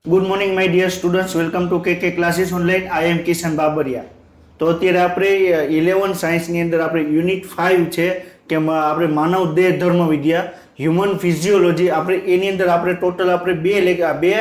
Good morning my dear students, welcome to K classes online. I am Kishan Babariya. તો અત્યારે આપણે 11 સાયન્સની અંદર આપણે યુનિટ 5 છે કે આપણે માનવ દેહ ધર્મ વિદ્યા હ્યુમન ફિઝિયોલોજી, આપણે એની અંદર આપણે ટોટલ આપણે બે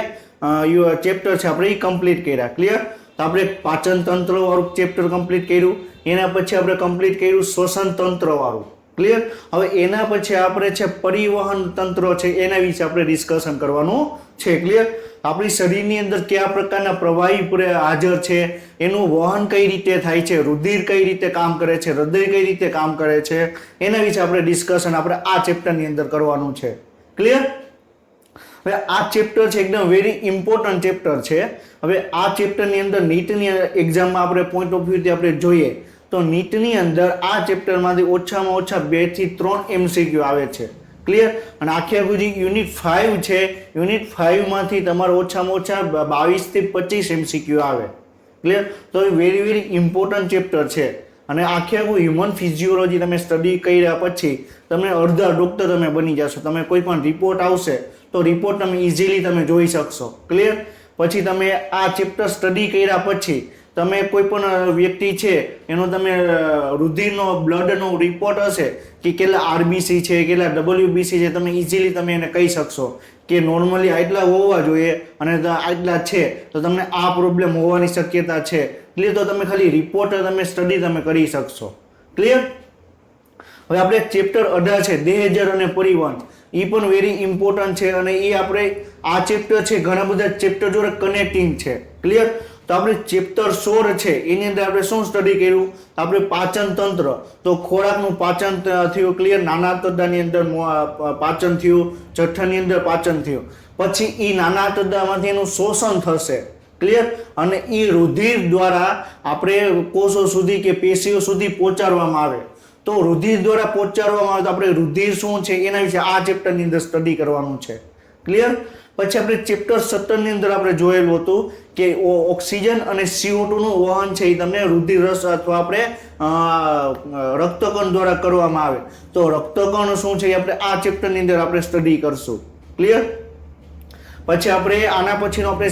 ચેપ્ટર છે આપણે એ કમ્પ્લીટ કર્યા. ક્લિયર? તો આપણે પાચન તંત્ર વાળું ચેપ્ટર કમ્પ્લીટ કર્યું, એના પછી આપણે કમ્પ્લીટ કર્યું શ્વસન તંત્ર વાળું. ક્લિયર? હવે એના પછી આપણે છે પરિવહન તંત્ર છે, એના વિશે આપણે ડિસ્કશન કરવાનું છે. ક્લિયર? આપણી શરીરની અંદર કયા પ્રકારના પ્રવાહી હાજર છે, એનું વહન કઈ રીતે થાય છે, રુધિર કઈ રીતે કામ કરે છે, હૃદય કઈ રીતે કામ કરે છે, એના વિશે આપણે ડિસ્કશન આપણે આ ચેપ્ટરની અંદર કરવાનું છે. ક્લિયર? હવે આ ચેપ્ટર છે એકદમ વેરી ઇમ્પોર્ટન્ટ ચેપ્ટર છે. હવે આ ચેપ્ટરની અંદર નીટની એક્ઝામમાં આપણે પોઈન્ટ ઓફ વ્યૂથી આપણે જોઈએ તો નીટની અંદર આ ચેપ્ટરમાંથી ઓછામાં ઓછા 2 થી 3 MCQ આવે છે. ક્લિયર? અને આખી આખું યુનિટ 5 છે, યુનિટ 5 માંથી તમારે ઓછામાં ઓછા 22 થી 25 MCQ આવે. ક્લિયર? તો એ વેરી વેરી ઇમ્પોર્ટન્ટ ચેપ્ટર છે. અને આખી આખું હ્યુમન ફિઝિયોલોજી તમે સ્ટડી કર્યા પછી તમે અડધા ડોક્ટર તમે બની જશો. તમે કોઈ પણ રિપોર્ટ આવશે તો રિપોર્ટ તમે ઇઝીલી તમે જોઈ શકશો. ક્લિયર? પછી તમે આ ચેપ્ટર સ્ટડી કર્યા પછી તમે કોઈ પણ વ્યક્તિ છે એનો તમે રુધિરનો બ્લડનો રિપોર્ટ હશે કે કેટલા આરબીસી છે, કેટલા ડબલ્યુબીસી છે, તમે ઇઝીલી તમે એને કહી શકશો કે નોર્મલી આટલા હોવા જોઈએ અને આટલા છે તો તમને આ પ્રોબ્લેમ હોવાની શક્યતા છે. ક્લિયર? તો તમે ખાલી રિપોર્ટ તમે સ્ટડી તમે કરી શકશો. ક્લિયર? હવે આપણે ચેપ્ટર 18 છે દેહજર અને પરિવહન, એ પણ વેરી ઇમ્પોર્ટન્ટ છે અને એ આપણે આ ચેપ્ટર છે ઘણા બધા ચેપ્ટર જોડે કનેક્ટિંગ છે. ક્લિયર? તો આપણે ચેપ્ટર 16 છે એની અંદર આપણે શું સ્ટડી કર્યું? આપણે પાચન તંત્ર, તો ખોરાકનું પાચન થયું. ક્લિયર? નાના આંતરડાની અંદર પાચન થયું, જઠરની અંદર પાચન થયું, પછી એ નાના આંતરડામાંથી એનું શોષણ થશે. ક્લિયર? અને એ રુધિર દ્વારા આપણે કોષો સુધી કે પેશીઓ સુધી પહોંચાડવામાં આવે. તો રુધિર દ્વારા પહોંચાડવામાં આવે તો આપણે રુધિર શું છે એના વિશે આ ચેપ્ટરની અંદર સ્ટડી કરવાનું છે. ક્લિયર? પછી આપણે ચેપ્ટર 17 ની અંદર આપણે જોયેલું હતું કે ઓક્સિજન અને CO2 નું વહન છે એ તમને રુધિર રસ અથવા આપણે રક્તકણ દ્વારા કરવામાં આવે. તો રક્તકણ શું છે એ આપણે આ ચેપ્ટરની અંદર આપણે સ્ટડી કરશું. ક્લિયર? પછી આપણે આના પછીનો આપણે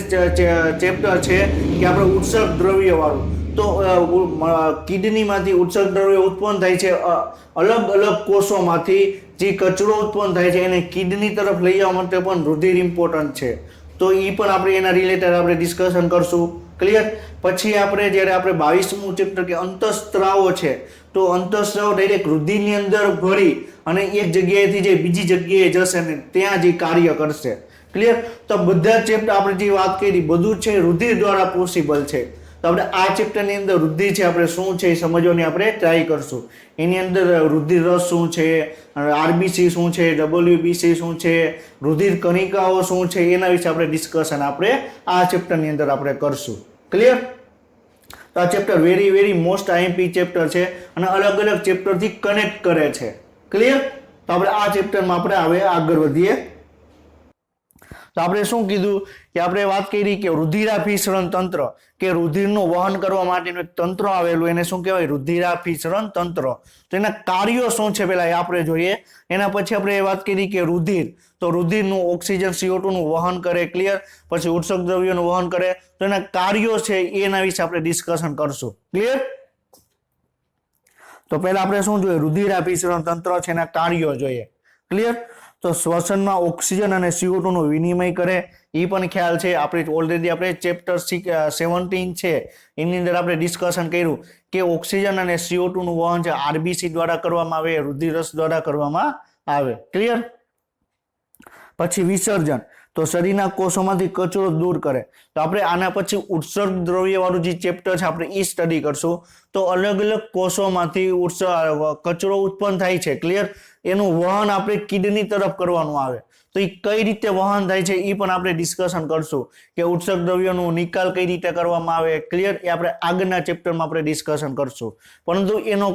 ચેપ્ટર છે કે આપણે ઉત્સર્ગ દ્રવ્ય વાળું. તો કિડનીમાંથી ઉત્સર્ગ દ્રવ્ય ઉત્પન્ન થાય છે, અલગ અલગ કોષોમાંથી જે કચરો ઉત્પન્ન થાય છે એને કિડની તરફ લઈ જવા માટે પણ રુધિર ઇમ્પોર્ટન્ટ છે. તો એ પણ આપણે એના રિલેટેડ આપણે ડિસ્કશન કરશું. ક્લિયર? પછી આપણે જ્યારે આપણે 22મું ચેપ્ટર કે અંતઃસ્ત્રાવો છે, તો અંતઃસ્ત્રાવ ડાયરેક્ટ રુધિરની અંદર ભળી અને એક જગ્યાએથી જે બીજી જગ્યાએ જશે ને ત્યાં જે કાર્ય કરશે. ક્લિયર? તો બધા ચેપ્ટર આપણે જે વાત કરી બધું છે રુધિર દ્વારા પોસિબલ છે. તો આપણે આ ચેપ્ટરની અંદર રુધિર છે આપણે શું છે એ સમજવાની આપણે ટ્રાય કરશું. એની અંદર રુધિર રસ શું છે, આરબીસી શું છે, ડબલ્યુબીસી શું છે, રુધિર કણિકાઓ શું છે, એના વિશે આપણે ડિસ્કશન આપણે આ ચેપ્ટરની અંદર આપણે કરશું. ક્લિયર? તો આ chapter very very most IMP chapter છે અને અલગ અલગ ચેપ્ટરથી કનેક્ટ કરે છે. ક્લિયર? તો આપણે આ ચેપ્ટરમાં આપણે હવે આગળ વધીએ. તો આપણે શું કીધું કે આપણે વાત કરી કે રુધિરાભિસરણ તંત્ર, કે રુધિરનું વહન કરવા માટેનું એક તંત્ર આવેલું, એને શું કહેવાય? રુધિરાભિસરણ તંત્ર. તો એના કાર્યો શું છે પેલા આપણે જોઈએ. એના પછી આપણે વાત કરી કે રુધિર, તો રુધિરનું ઓક્સિજન CO2 નું વહન કરે. ક્લિયર? પછી ઉત્સર્ગ દ્રવ્યોનું વહન કરે. તો એના કાર્યો છે એના વિશે આપણે ડિસ્કશન કરશું. ક્લિયર? તો પહેલા આપણે શું જોઈએ? રુધિરાભિસરણ તંત્ર છે એના કાર્યો જોઈએ. ક્લિયર? તો શ્વસનમાં ઓક્સિજન અને CO2 નું વિનિમય કરે એ પણ ખ્યાલ છે. આપણે ઓલરેડી આપણે ચેપ્ટર 17 છે એની અંદર આપણે ડિસ્કશન કર્યું કે ઓક્સિજન અને CO2 નું વહન છે આરબીસી દ્વારા કરવામાં આવે, રુધિર રસ દ્વારા કરવામાં આવે. ક્લિયર? પછી વિસર્જન, તો શરીરના કોષોમાંથી કચરો દૂર કરે. તો આપણે આના પછી ઉત્સર્ગ દ્રવ્ય વાળું જે ચેપ્ટર છે આપણે એ સ્ટડી કરશું. તો અલગ અલગ કોષોમાંથી કચરો ઉત્પન્ન થાય છે. ક્લિયર? એનું વહન આપણે કિડની તરફ કરવાનું આવે. તો એ કઈ રીતે વહન થાય છે એ પણ આપણે ડિસ્કશન કરશું કે ઉત્સર્ગ દ્રવ્યોનો નિકાલ કઈ રીતે કરવામાં આવે. ક્લિયર? એ આપણે આગળના ચેપ્ટરમાં આપણે ડિસ્કશન કરશું. પરંતુ એનો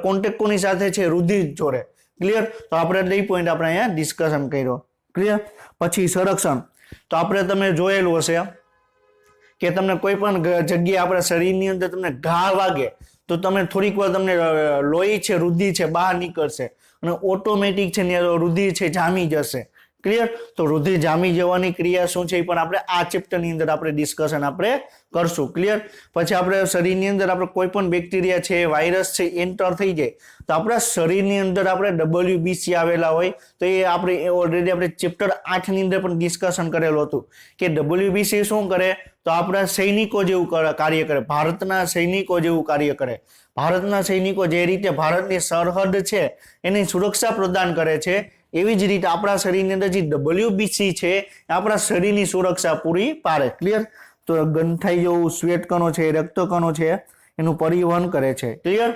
કોન્ટેક્ટ કોની સાથે છે? રુધિર જોડે. ક્લિયર? તો આપણે એ પોઈન્ટ આપણે અહીંયા ડિસ્કશન કર્યો. ક્લિયર? પછી સંરક્ષણ, તો આપણે તમે જોયેલું હશે કે તમને કોઈ પણ જગ્યાએ આપણા શરીરની અંદર તમને ઘા વાગે તો તમે થોડીક વાર તમને લોહી છે, રુધિર છે બહાર નીકળશે અને ઓટોમેટિક છે ને રુધિર છે જામી જશે. ક્લિયર? તો રુધિર જામી જવાની ક્રિયા શું છે એ પણ આપણે આ ચેપ્ટરની અંદર આપણે ડિસ્કશન આપણે કરશું. ક્લિયર? પછી આપણે શરીરની અંદર આપણે કોઈ પણ બેક્ટેરિયા છે, વાયરસ છે, એન્ટર થઈ જાય તો આપણા શરીરની અંદર આપણે WBC આવેલા હોય તો એ આપણે ઓલરેડી આપણે ચેપ્ટર 8 ની અંદર પણ ડિસ્કશન કરેલું હતું કે WBC શું કરે તો આપણા સૈનિકો જેવું કાર્ય કરે, ભારતના સૈનિકો જેવું કાર્ય કરે. ભારતના સૈનિકો જે રીતે ભારતની સરહદ છે એની સુરક્ષા પ્રદાન કરે છે એવી જ રીતે આપણા શરીરની અંદર જે WBC છે આપણા શરીરની સુરક્ષા પૂરી પાડે. ક્લિયર? તો ગંઠાઈ જેવું શ્વેત કણો છે, રક્ત કણો છે એનું પરિવહન કરે છે. ક્લિયર?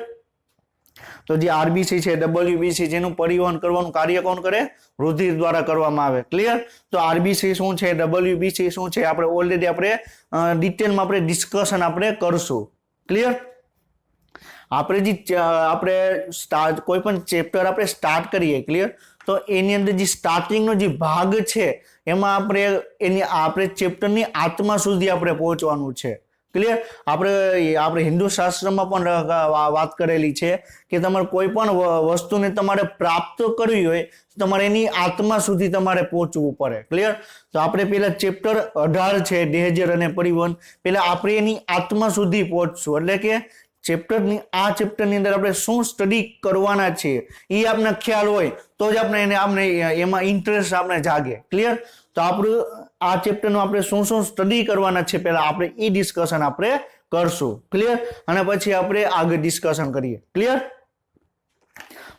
તો જે RBC છે, WBC જેનું પરિવહન કરવાનું કાર્ય કોણ કરે? રુધિર દ્વારા કરવામાં આવે. ક્લિયર? તો RBC શું છે, WBC શું છે આપણે ઓલરેડી આપણે ડિટેલમાં આપણે ડિસ્કશન આપણે કરશું. ક્લિયર? આપણે જે આપણે કોઈ પણ ચેપ્ટર આપણે સ્ટાર્ટ કરીએ, ક્લિયર, તો એની અંદર જે સ્ટાર્ટિંગનો જે ભાગ છે એમાં આપણે ચેપ્ટરની આત્મા સુધી આપણે પહોંચવાનું છે. ક્લિયર? આપણે હિન્દુ શાસ્ત્રમાં પણ વાત કરેલી છે કે તમારે કોઈ પણ વસ્તુને તમારે પ્રાપ્ત કરવી હોય તો તમારે એની આત્મા સુધી તમારે પહોંચવું પડે. ક્લિયર? તો આપણે પેલા ચેપ્ટર 18 છે ડેહેજર અને પરિવહન, પેલા આપણે એની આત્મા સુધી પહોંચશું. એટલે કે આ ચેપ્ટરની અંદર આપણે શું સ્ટડી કરવાના છીએ એ આપણે ખ્યાલ હોય તો જ આપણે એમાં ઇન્ટરેસ્ટ આપણે જાગે. ક્લિયર? તો આપણું આ ચેપ્ટરનું આપણે શું સ્ટડી કરવાના છે પહેલા આપણે એ ડિસ્કશન આપણે કરશું. ક્લિયર? અને પછી આપણે આગળ ડિસ્કશન કરીએ. ક્લિયર?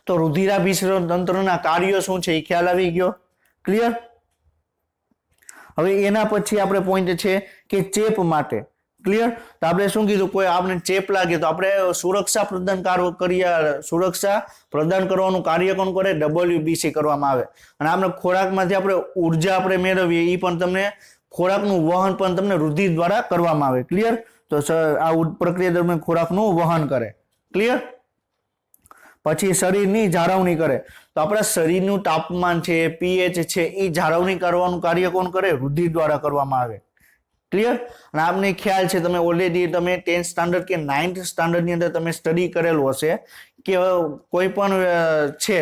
તો રુધિરાભિસરણ તંત્રના કાર્યો શું છે એ ખ્યાલ આવી ગયો. ક્લિયર? હવે એના પછી આપણે પોઈન્ટ છે કે ચેપ માટે. ક્લિયર? તો આપણે શું કીધું, કોઈ આપણે ચેપ લાગે તો આપણે સુરક્ષા પ્રદાન કરવાનું કાર્ય કોણ કરે? WBC કરવામાં આવે. અને આપણે ખોરાકમાંથી આપણે ઉર્જા આપણે મેળવીએ એ પણ તમને ખોરાકનું વહન પણ તમને રુધિર દ્વારા કરવામાં આવે. ક્લિયર? તો આ પ્રક્રિયા દરમિયાન ખોરાકનું વહન કરે. ક્લિયર? પછી શરીરની જાળવણી કરે. તો આપણા શરીરનું તાપમાન છે, pH છે એ જાળવણી કરવાનું કાર્ય કોણ કરે? રુધિર દ્વારા કરવામાં આવે. ક્લિયર? અને આપને ખ્યાલ છે તમે ઓલરેડી તમે 10th સ્ટાન્ડર્ડ કે 9th સ્ટાન્ડર્ડ ની અંદર તમે સ્ટડી કરેલું હશે કે કોઈ પણ છે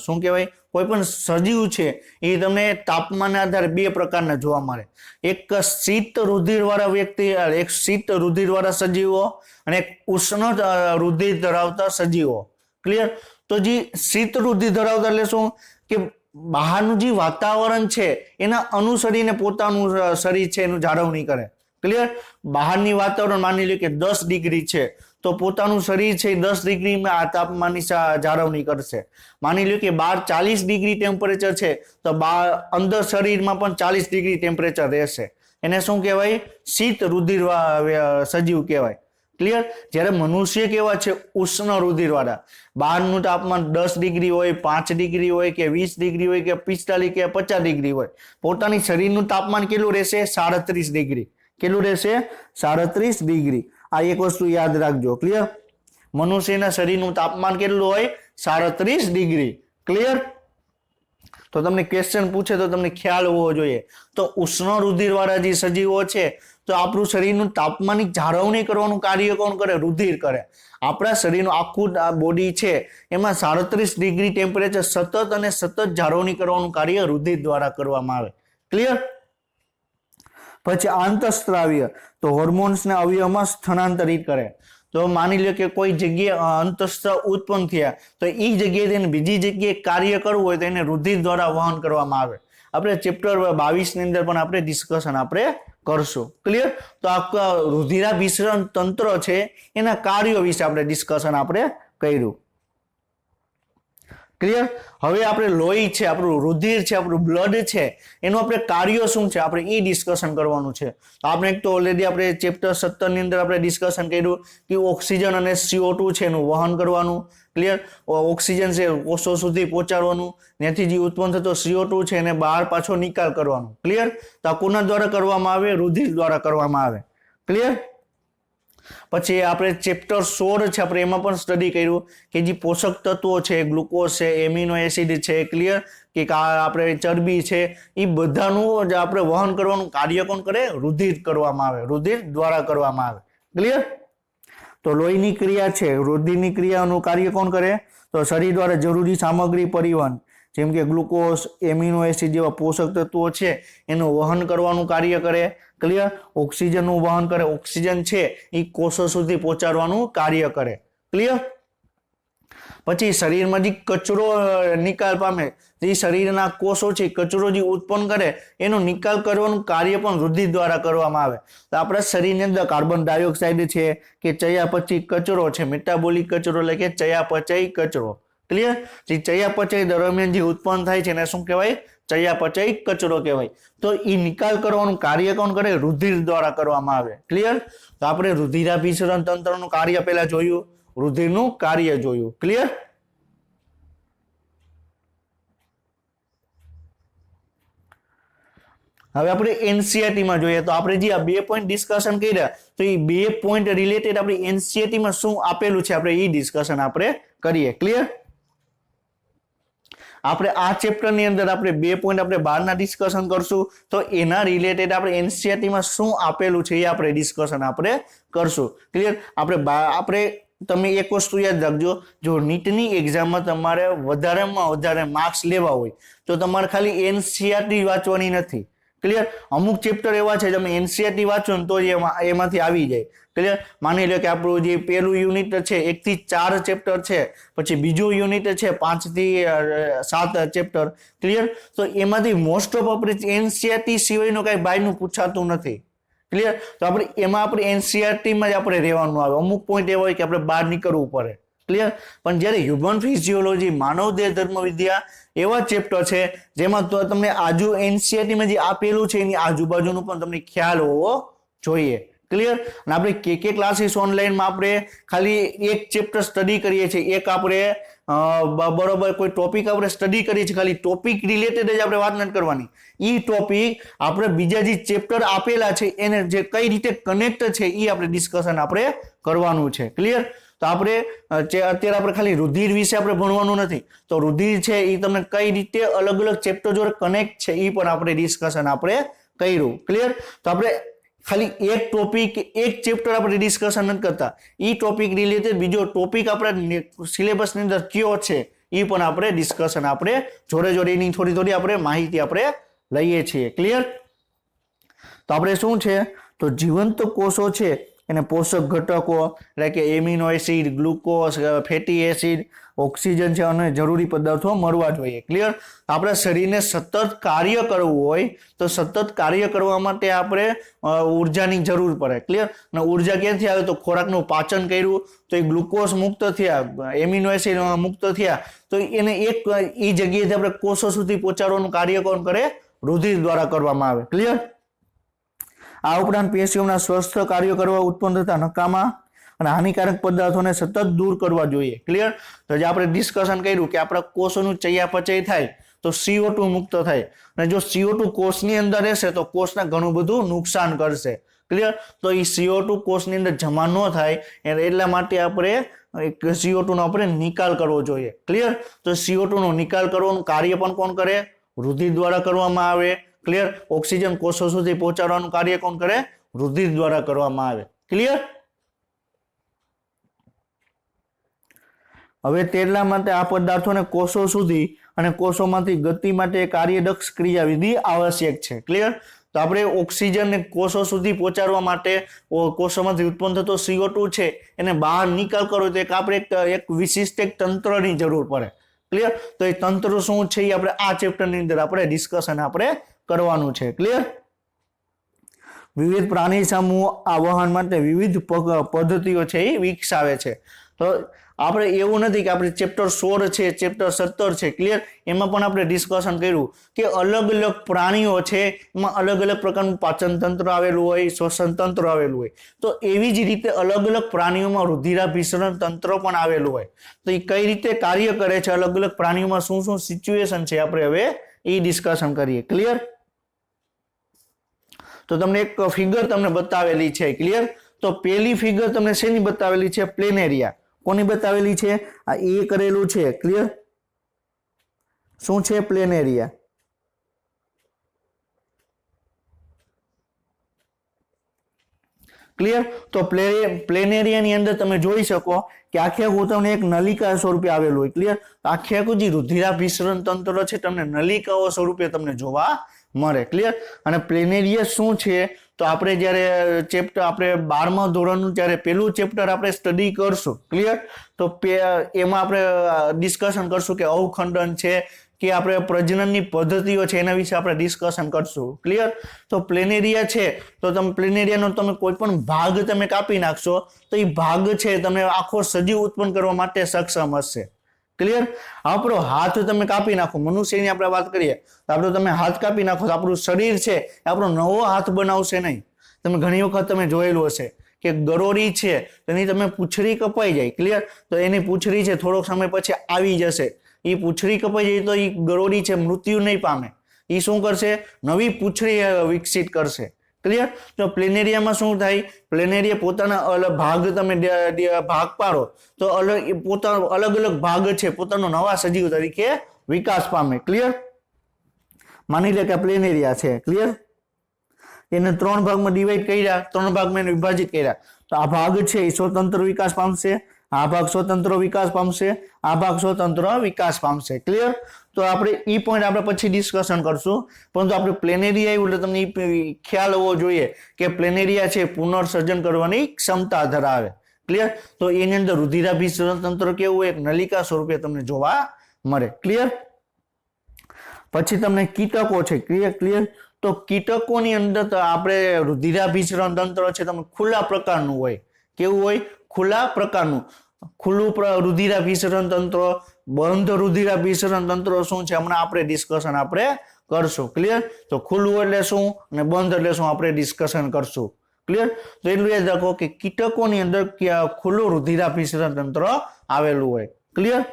શું કહેવાય કોઈ પણ સજીવ છે એ તમને તાપમાનના આધારે બે પ્રકારના જોવા મળે. એક શીત રુધિર વાળા વ્યક્તિ, એક શીત રુધિર વાળા સજીવો અને એક ઉષ્ણ રુધિર ધરાવતા સજીવો. ક્લિયર? તો જે શીત રુધિર ધરાવતા એટલે શું કે બહારનું જે વાતાવરણ છે એના અનુસરીને પોતાનું શરીર છે એનું જાળવણી કરે. ક્લિયર? બહારની વાતાવરણ માની લો કે 10 ડિગ્રી છે તો પોતાનું શરીર છે 10 ડિગ્રીમાં આ તાપમાનની જાળવણી કરશે. માની લો કે બહાર 40 ડિગ્રી ટેમ્પરેચર છે તો અંદર શરીરમાં પણ 40 ડિગ્રી ટેમ્પરેચર રહેશે. એને શું કહેવાય? શીત રુધિર સજીવ કહેવાય. ક્લિયર? જ્યારે મનુષ્ય કેવા છે? ઉષ્ણ રુધિર વાળા. બહારનું તાપમાન 10 ડિગ્રી હોય, 5 ડિગ્રી હોય કે 20 ડિગ્રી હોય કે 45 કે 50 ડિગ્રી હોય, પોતાની શરીરનું તાપમાન કેટલું રહેશે? 37 ડિગ્રી. કેટલું રહેશે? 37 ડિગ્રી. આ એક વસ્તુ યાદ રાખજો. ક્લિયર? મનુષ્યના શરીરનું તાપમાન કેટલું હોય? 37 ડિગ્રી. ક્લિયર? તો તમને ક્વેશ્ચન પૂછે તો તમને ખ્યાલ હોવો જોઈએ. તો ઉષ્ણ રુધિર વાળા જે સજીવો છે તો આપણું શરીરનું તાપમાનની જાળવણી કરવાનું કાર્ય કોણ કરે? રુધિર કરે. આપણા શરીરનું આખું બોડી છે એમાં 37 ડિગ્રી ટેમ્પરેચર સતત જાળવણી કરવાનું કાર્ય રુધિર દ્વારા કરવામાં આવે. ક્લિયર? પછી આંતસ્ત્રાવ્ય તો હોર્મોન્સને અવયવમાં સ્થાનાંતરિત કરે. તો માની લો કે કોઈ જગ્યાએ અંતસ્ત્રાવ ઉત્પન્ન થયા તો એ જગ્યાએ તેને બીજી જગ્યાએ કાર્ય કરવું હોય તો એને રુધિર દ્વારા વહન કરવામાં આવે. આપણે ચેપ્ટર 22 ની અંદર પણ આપણે ડિસ્કશન આપણે કરશું. ક્લિયર? તો આ રુધિરાભિસરણ તંત્ર છે એના કાર્યો વિશે આપણે ડિસ્કશન આપણે કર્યું. ક્લિયર? હવે આપણે લોહી છે, આપણું રુધિર છે, આપણું બ્લડ છે એનું આપણે કાર્યો શું છે આપણે એ ડિસ્કશન કરવાનું છે. તો આપણે એક તો ઓલરેડી આપણે ચેપ્ટર 17 ની અંદર આપણે ડિસ્કશન કર્યું કે ઓક્સિજન અને CO2 છે એનું વહન કરવાનું. ક્લિયર? ઓક્સિજન છે કોષો સુધી પહોંચાડવાનું, ત્યાંથી જે ઉત્પન્ન થતો CO2 છે એને બહાર પાછો નિકાલ કરવાનો. ક્લિયર? તો આ કોના દ્વારા કરવામાં આવે? રુધિર દ્વારા કરવામાં આવે. ક્લિયર? પછી આપણે ચેપ્ટર 16 છે આપણે એમાં પણ સ્ટડી કર્યું કે જે પોષક તત્વો છે, ગ્લુકોઝ છે, એમિનો એસિડ છે, ક્લિયર, કે આપણે ચરબી છે, એ બધાનું આપણે વહન કરવાનું કાર્ય કોણ કરે? રુધિર કરવામાં આવે, રુધિર દ્વારા કરવામાં આવે. ક્લિયર? તો લોહીની ક્રિયા છે, રુધિરની ક્રિયાનું કાર્ય કોણ કરે? તો શરીર દ્વારા જરૂરી સામગ્રી પરિવહન, જેમ કે ગ્લુકોઝ, એમિનો એસિડ જેવા પોષક તત્વો છે એનું વહન કરવાનું કાર્ય કરે. ક્લિયર? ઓક્સિજનનું વહન કરે. ઓક્સિજન છે એ કોષો સુધી પહોંચાડવાનું કાર્ય કરે. ક્લિયર? પછી શરીરમાં જે કચરો નિકાલ પામે, જે શરીરના કોષો છે કચરો જે ઉત્પન્ન કરે એનો નિકાલ કરવાનું કાર્ય પણ રુધિર દ્વારા કરવામાં આવે. તો આપણા શરીરની અંદર કાર્બન ડાયોક્સાઇડ છે કે ચયાપચય કચરો છે, મેટાબોલિક કચરો એટલે કે ચયાપચય કચરો. ક્લિયર? જે ચયાપચય દરમિયાન જે ઉત્પન્ન થાય છે એને શું કહેવાય? ચયાપચય કચરો કહેવાય. તો એ નિકાલ કરવાનું કાર્ય કોણ કરે? રુધિર દ્વારા કરવામાં આવે. ક્લિયર? તો આપણે રુધિરાભિસરણ તંત્રનું કાર્ય પહેલા જોયું, રુધિરનું કાર્ય જોયું. ક્લિયર? હવે આપણે એનસીઈઆરટી માં જોઈએ તો આપણે જે આ 2 પોઈન્ટ ડિસ્કશન કર્યા તો એ 2 પોઈન્ટ રિલેટેડ આપણે એનસીઈઆરટી માં શું આપેલું છે આપણે એ ડિસ્કશન આપણે કરીએ. ક્લિયર? આપણે આ ચેપ્ટર ની અંદર આપણે 2 પોઈન્ટ આપણે બહારના ડિસ્કશન કરશું તો એના રિલેટેડ આપણે એનસીઈઆરટી માં શું આપેલું છે એ આપણે ડિસ્કશન આપણે કરશું. ક્લિયર? આપણે તમે એક વસ્તુ યાદ રાખજો, જો નીટની એક્ઝામમાં તમારે વધારેમાં વધારે માર્ક્સ લેવા હોય તો તમારે ખાલી એનસીઈઆરટી વાંચવાની નથી. ક્લિયર? અમુક ચેપ્ટર એવા છે તમે એનસીઈઆરટી વાંચો ને તો એમાંથી આવી જાય. ક્લિયર? માની લો કે આપણું જે પહેલું યુનિટ છે 1 થી 4 ચેપ્ટર છે, પછી બીજું યુનિટ છે 5 થી 7 ચેપ્ટર. ક્લિયર? તો એમાંથી મોસ્ટ ઓફ આપણે એનસીઈઆરટી સિવાયનું કઈ બહારનું પૂછાતું નથી. ક્લિયર? તો આપણે એનસીઈઆરટી માં જ આપણે રહેવાનું આવે. અમુક પોઈન્ટ એવા હોય કે આપણે બહાર નીકળવું પડે. ક્લિયર? પણ જ્યારે હ્યુમન ફિઝિયોલોજી, માનવ દેહ ધર્મ વિદ્યા એવા ચેપ્ટર છે જેમાં તો તમને એનસીઈઆરટી માં જે આપેલું છે એની આજુબાજુનું પણ તમને ખ્યાલ હોવો જોઈએ. ક્લિયર? અને આપણે કે ક્લાસીસ ઓનલાઈનમાં આપણે ખાલી એક ચેપ્ટર સ્ટડી કરીએ છીએ, એક આપણે બરોબર કોઈ ટોપિક આપણે સ્ટડી કરીએ છીએ, ખાલી ટોપિક રિલેટેડ જ આપણે વાત નથી કરવાની. ઈ ટોપિક આપણે બીજા જે ચેપ્ટર આપેલા છે એને જે કઈ રીતે કનેક્ટ છે એ આપણે ડિસ્કશન આપણે કરવાનું છે. ક્લિયર? તો આપણે અત્યારે આપણે ખાલી રુધિર વિશે આપણે ભણવાનું નથી, તો રુધિર છે એ તમને કઈ રીતે અલગ અલગ ચેપ્ટર જોડે કનેક્ટ છે એ પણ આપણે ડિસ્કશન આપણે કર્યું. ક્લિયર? તો આપણે ખાલી એક ટોપિક એક ચેપ્ટર આપણે ડિસ્કશન નથી કરતા, એ ટોપિક રિલેટેડ બીજો ટોપિક આપણા સિલેબસની અંદર કયો છે એ પણ આપણે ડિસ્કશન આપણે જોડે જોડે એની થોડી થોડી આપણે માહિતી આપણે લઈએ છીએ. ક્લિયર? તો આપણે શું છે તો જીવંત કોષો છે એને પોષક ઘટકો એટલે કે amino acid, glucose, fatty acid, oxygen છે અને જરૂરી પદાર્થો મળવા જોઈએ. ક્લિયર? આપણા શરીરને સતત કાર્ય કરવું હોય તો સતત કાર્ય કરવા માટે આપણે ઉર્જાની જરૂર પડે. ક્લિયર? અને ઉર્જા ક્યાંથી આવે? તો ખોરાકનું પાચન કર્યું તો એ ગ્લુકોઝ મુક્ત થયા, એમિનો એસિડ મુક્ત થયા તો એને એક એ જગ્યાએથી આપણે કોષો સુધી પહોંચાડવાનું કાર્ય કોણ કરે? રુધિર દ્વારા કરવામાં આવે. ક્લિયર? આ ઉપરાંત પેશીઓના સ્વસ્થ કાર્યો કરવા ઉત્પન્ન થતા નકામા અને હાનિકારક પદાર્થોને સતત દૂર કરવા જોઈએ. ક્લિયર? તો જે આપણે ડિસ્કશન કર્યું કે આપણા કોષોનું ચયાપચય થાય તો CO2 મુક્ત થાય, અને જો CO2 કોષની અંદર રહેશે તો કોષને ઘણું બધું નુકસાન કરશે. ક્લિયર? તો એ CO2 કોષની અંદર જમા ન થાય એટલા માટે આપણે CO2 નો આપણે નિકાલ કરવો જોઈએ. ક્લિયર? તો CO2 નો નિકાલ કરવાનું કાર્ય પણ કોણ કરે? રુધિર દ્વારા કરવામાં આવે. ક્લિયર? ઓક્સિજન કોષો સુધી પહોંચાડવાનું કાર્ય કોણ કરે? રુધિર દ્વારા કરવામાં આવે. ક્લિયર? હવે તેટલા માટે આ પદાર્થોને કોષો સુધી અને કોષોમાંથી ગતિ માટે કાર્યદક્ષ ક્રિયાવિધિ આવશ્યક છે. ક્લિયર? તો આપણે ઓક્સિજન કોષો સુધી પહોંચાડવા માટે કોષોમાંથી ઉત્પન્ન થતો CO2 છે એને બહાર નિકાલ કરવો તો આપણે એક વિશિષ્ટ એક તંત્રની જરૂર પડે. ક્લિયર? તો એ તંત્ર શું છે એ આપણે આ ચેપ્ટરની અંદર આપણે ડિસ્કશન આપણે કરવાનું છે. ક્લિયર? વિવિધ પ્રાણી સમૂહ આ વહન માટે વિવિધ પદ્ધતિઓ છે એ વિકસાવે છે. તો આપણે એવું નથી કે આપણે ચેપ્ટર 16 છે, ચેપ્ટર 17 છે. ક્લિયર? એમાં પણ આપણે ડિસ્કશન કર્યું કે અલગ અલગ પ્રાણીઓ છે એમાં અલગ અલગ પ્રકારનું પાચન તંત્ર આવેલું હોય, શ્વસન તંત્ર આવેલું હોય, તો એવી જ રીતે અલગ અલગ પ્રાણીઓમાં રુધિરાભિસરણ તંત્ર પણ આવેલું હોય. તો એ કઈ રીતે કાર્ય કરે છે, અલગ અલગ પ્રાણીઓમાં શું શું સિચ્યુએશન છે આપણે હવે એ ડિસ્કશન કરીએ. ક્લિયર? તો તમને એક ફિગર તમને બતાવેલી છે. ક્લિયર? તો પહેલી ફિગર તમને શેની બતાવેલી છે? પ્લેનેરિયા. કોની બતાવેલી છે? આ એ કરેલું છે. ક્લિયર? શું છે? પ્લેનેરિયા. ક્લિયર? તો પ્લેનેરિયાની અંદર તમે જોઈ શકો કે આખે આખું તમને એક નલિકા સ્વરૂપે આવેલું હોય. ક્લિયર? આખે આખું જે રુધિરાભિસરણ તંત્ર છે તમને નલિકાઓ સ્વરૂપે તમને જોવા મળે. ક્લિયર? અને પ્લેનેરિયા શું છે તો આપણે જ્યારે ચેપ્ટર આપણે 12મા ધોરણનું જ્યારે પહેલું ચેપ્ટર આપણે સ્ટડી કરશું. ક્લિયર? તો એમાં આપણે ડિસ્કશન કરશું કે અવખંડન છે કે આપણે પ્રજનનની પદ્ધતિઓ છે એના વિશે આપણે ડિસ્કશન કરશું. ક્લિયર? તો પ્લેનેરિયા છે તો તમે પ્લેનેરિયાનો તમે કોઈ પણ ભાગ તમે કાપી નાખશો તો એ ભાગ છે તમે આખો સજીવ ઉત્પન્ન કરવા માટે સક્ષમ હશે. ક્લિયર? આપણો હાથ તમે કાપી નાખો, મનુષ્યની આપણે વાત કરીએ તો આપણો તમે હાથ કાપી નાખો તો આપણું શરીર છે આપણો નવો હાથ બનાવશે નહીં. તમે ઘણી વખત તમે જોયેલું હશે કે ગરોળી છે એની તમે પૂંછડી કપાઈ જાય. ક્લિયર? તો એની પૂંછડી છે થોડોક સમય પછી આવી જશે. એ પૂંછડી કપાઈ જાય તો એ ગરોળી છે મૃત્યુ નહીં પામે. એ શું કરશે? નવી પૂંછડી વિકસિત કરશે. ક્લિયર? તો પ્લેનેરિયામાં શું થાય? પ્લેનેરિયા પોતાના ભાગ તમે ભાગ પાડો તો અલગ અલગ ભાગ છે પોતાનો નવા સજીવ તરીકે વિકાસ પામે. ક્લિયર? માની લે કે પ્લેનેરિયા છે. ક્લિયર? એને 3 ભાગમાં ડિવાઈડ કર્યા, 3 ભાગમાં એને વિભાજિત કર્યા. તો આ ભાગ છે એ સ્વતંત્ર વિકાસ પામશે, આ ભાગ સ્વતંત્ર વિકાસ પામશે, આ ભાગ સ્વતંત્ર વિકાસ પામશે. ક્લિયર? તો આપણે ઈ પોઈન્ટ આપણે પછી ડિસ્કશન કરશું, પરંતુ આપણે પ્લેનેરિયા આવ્યું એટલે તમને ખ્યાલ હોવો જોઈએ કે પ્લેનેરિયા છે પુનર્સર્જન કરવાની ક્ષમતા ધરાવે. ક્લિયર? તો એની અંદર રુધિરાભિસરણ તંત્ર કેવું હોય? એક નલિકા સ્વરૂપે તમને જોવા મળે. ક્લિયર? પછી તમને કીટકો છે. ક્લિયર? તો કીટકોની અંદર તો આપણે રુધિરાભિસરણ તંત્ર છે તમે ખુલ્લા પ્રકારનું હોય. કેવું હોય? ખુલ્લા પ્રકારનું. ખુલ્લું રુધિરાભિસરણ તંત્ર, બંધ રુધિરાભિસરણ તંત્ર શું છે હમણાં આપણે ડિસ્કશન આપણે કરશું. ક્લિયર? તો ખુલ્લું એટલે શું અને બંધ એટલે શું આપણે ડિસ્કશન કરશું. ક્લિયર? તો એટલું યાદ રાખો કે કીટકોની અંદર ખુલ્લું રુધિરાભિસરણ તંત્ર આવેલું હોય. ક્લિયર?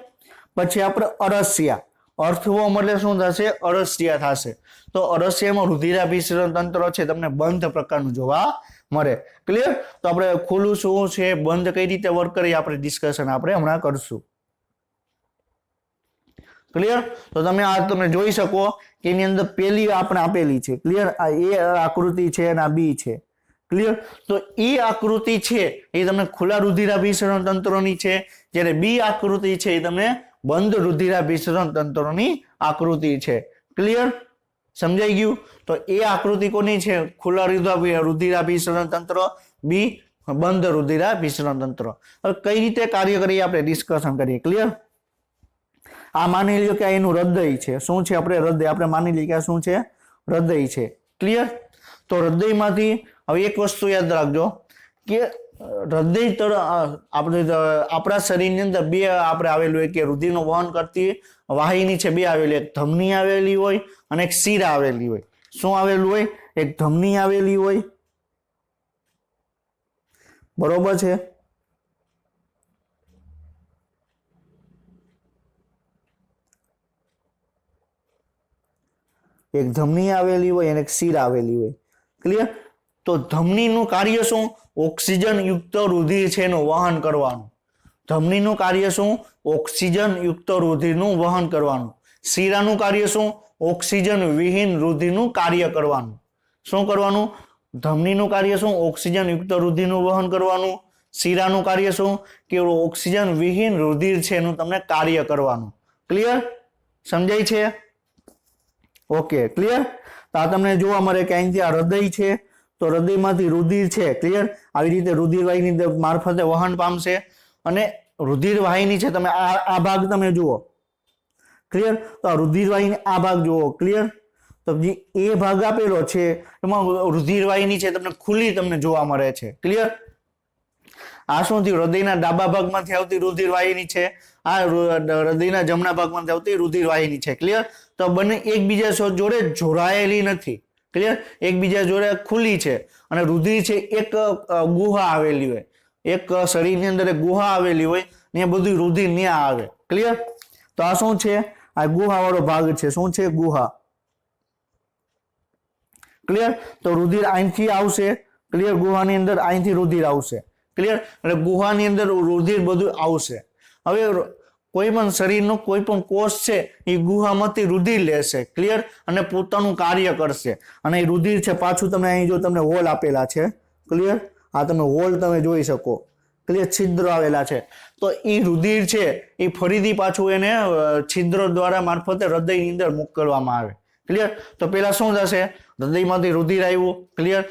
પછી આપણે અરસિયા, અર્થવોર્મ એટલે શું થશે? અરસિયા થશે. તો અરસિયામાં રુધિરાભિસરણ તંત્ર છે તમને બંધ પ્રકારનું જોવા મળે. ક્લિયર? તો આપણે ખુલ્લું શું છે, બંધ કઈ રીતે વર્ક કરી આપણે ડિસ્કશન આપણે હમણાં કરશું. ક્લિયર? તો તમે જોઈ શકો કે એની અંદર પેલી આપણે આપેલી છે. ક્લિયર? આ એ આકૃતિ છે અને આ બી છે. ક્લિયર? તો એ આકૃતિ છે એ તમને ખુલ્લા રુધિરાભિસરણ તંત્રોની છે, જ્યારે બી આકૃતિ છે એ તમને બંધ રુધિરાભિસરણ તંત્રોની આકૃતિ છે. ક્લિયર? સમજાઈ ગયું? તો એ આકૃતિ કોની છે? ખુલ્લા રુધિરાભિસરણ તંત્ર, બી બંધ રુધિરાભિસરણ તંત્ર. હવે કઈ રીતે કાર્ય કરીએ આપણે ડિસ્કશન કરીએ. ક્લિયર? આ માની લ્યો કે આ એનું હૃદય છે. શું છે? આપણે હૃદય આપણે માની લઈએ કે આ શું છે? હૃદય છે. ક્લિયર? તો હૃદયમાંથી હવે એક વસ્તુ યાદ રાખજો કે હૃદય તરફ આપણે આપણા શરીરની અંદર બે આપણે આવેલું હોય કે રુધિરનું વહન કરતી વાહિની છે, બે આવેલી, એક ધમની આવેલી હોય અને એક શિરા આવેલી હોય. શું આવેલું હોય? એક ધમની આવેલી હોય. બરોબર છે? એક ધમની આવેલી હોય અને એક શિરા આવેલી હોય. ક્લિયર? તો ધમનીનું કાર્ય શું? ઓક્સિજન યુક્ત રુધિર છે એનું વહન કરવાનું. ધમનીનું કાર્ય શું? ઓક્સિજન યુક્ત રુધિરનું વહન કરવાનું. શિરાનું કાર્ય શું? ઓક્સિજન વિહીન રુધિરનું કાર્ય કરવાનું. શું કરવાનું? ધમનીનું કાર્ય શું? ઓક્સિજન યુક્ત રુધિરનું વહન કરવાનું. શિરાનું કાર્ય શું? કે ઓક્સિજન વિહીન રુધિર છે એનું તમને કાર્ય કરવાનું. ક્લિયર? સમજાય છે? ઓકે. ક્લિયર? તો આ તમને જોવા મળે કે અહીંથી આ હૃદય છે તો હૃદયમાંથી રુધિર છે. ક્લિયર? આવી રીતે રુધિર વાહિની મારફતે વહન પામશે અને રુધિર વાહિની છે તમે આ ભાગ તમે જુઓ. ક્લિયર? તો આ રુધિર વાહિની આ ભાગ જુઓ. ક્લિયર? તો જે એ ભાગ આપેલો છે એમાં રુધિર વાહિની છે તમને ખુલ્લી તમને જોવા મળે છે. ક્લિયર? આ શું થયું? હૃદયના ડાબા ભાગમાંથી આવતી રુધિર વાહિની છે, આ હૃદયના જમણા ભાગમાંથી આવતી રુધિર વાહિની છે. ક્લિયર? તો બંને એકબીજા જોડે જોડાયેલી નથી. ક્લિયર? એકબીજા જોડે ખુલ્લી છે અને રુધિર છે એક ગુહા આવેલી હોય, એક શરીરની અંદર એક ગુહા આવેલી હોય ને બધું રુધિર ત્યાં આવે. ક્લિયર? તો આ શું છે? આ ગુહા વાળો ભાગ છે. શું છે? ગુહા. ક્લિયર? તો રુધિર અહીંથી આવશે. ક્લિયર? ગુહાની અંદર અહીંથી રુધિર આવશે. ક્લિયર? એટલે ગુહાની અંદર રુધિર બધું આવશે. હવે કોઈ પણ શરીરનો કોઈ પણ કોષ છે એ ગુહામાંથી રુધિર લેશે. ક્લિયર? અને પોતાનું કાર્ય કરશે અને એ રુધિર છે પાછું તમને અહીં જો તમને હોલ આપેલા છે. ક્લિયર? આ તમે હોલ તમે જોઈ શકો, ક્લિયર, છિદ્ર આવેલા છે. તો એ રુધિર છે એ ફરીથી પાછું એને છિદ્રો દ્વારા મારફતે હૃદયની અંદર મોકલવામાં આવે. ક્લિયર. તો પેલા શું થશે, હૃદયમાંથી રુધિર આવ્યું, ક્લિયર,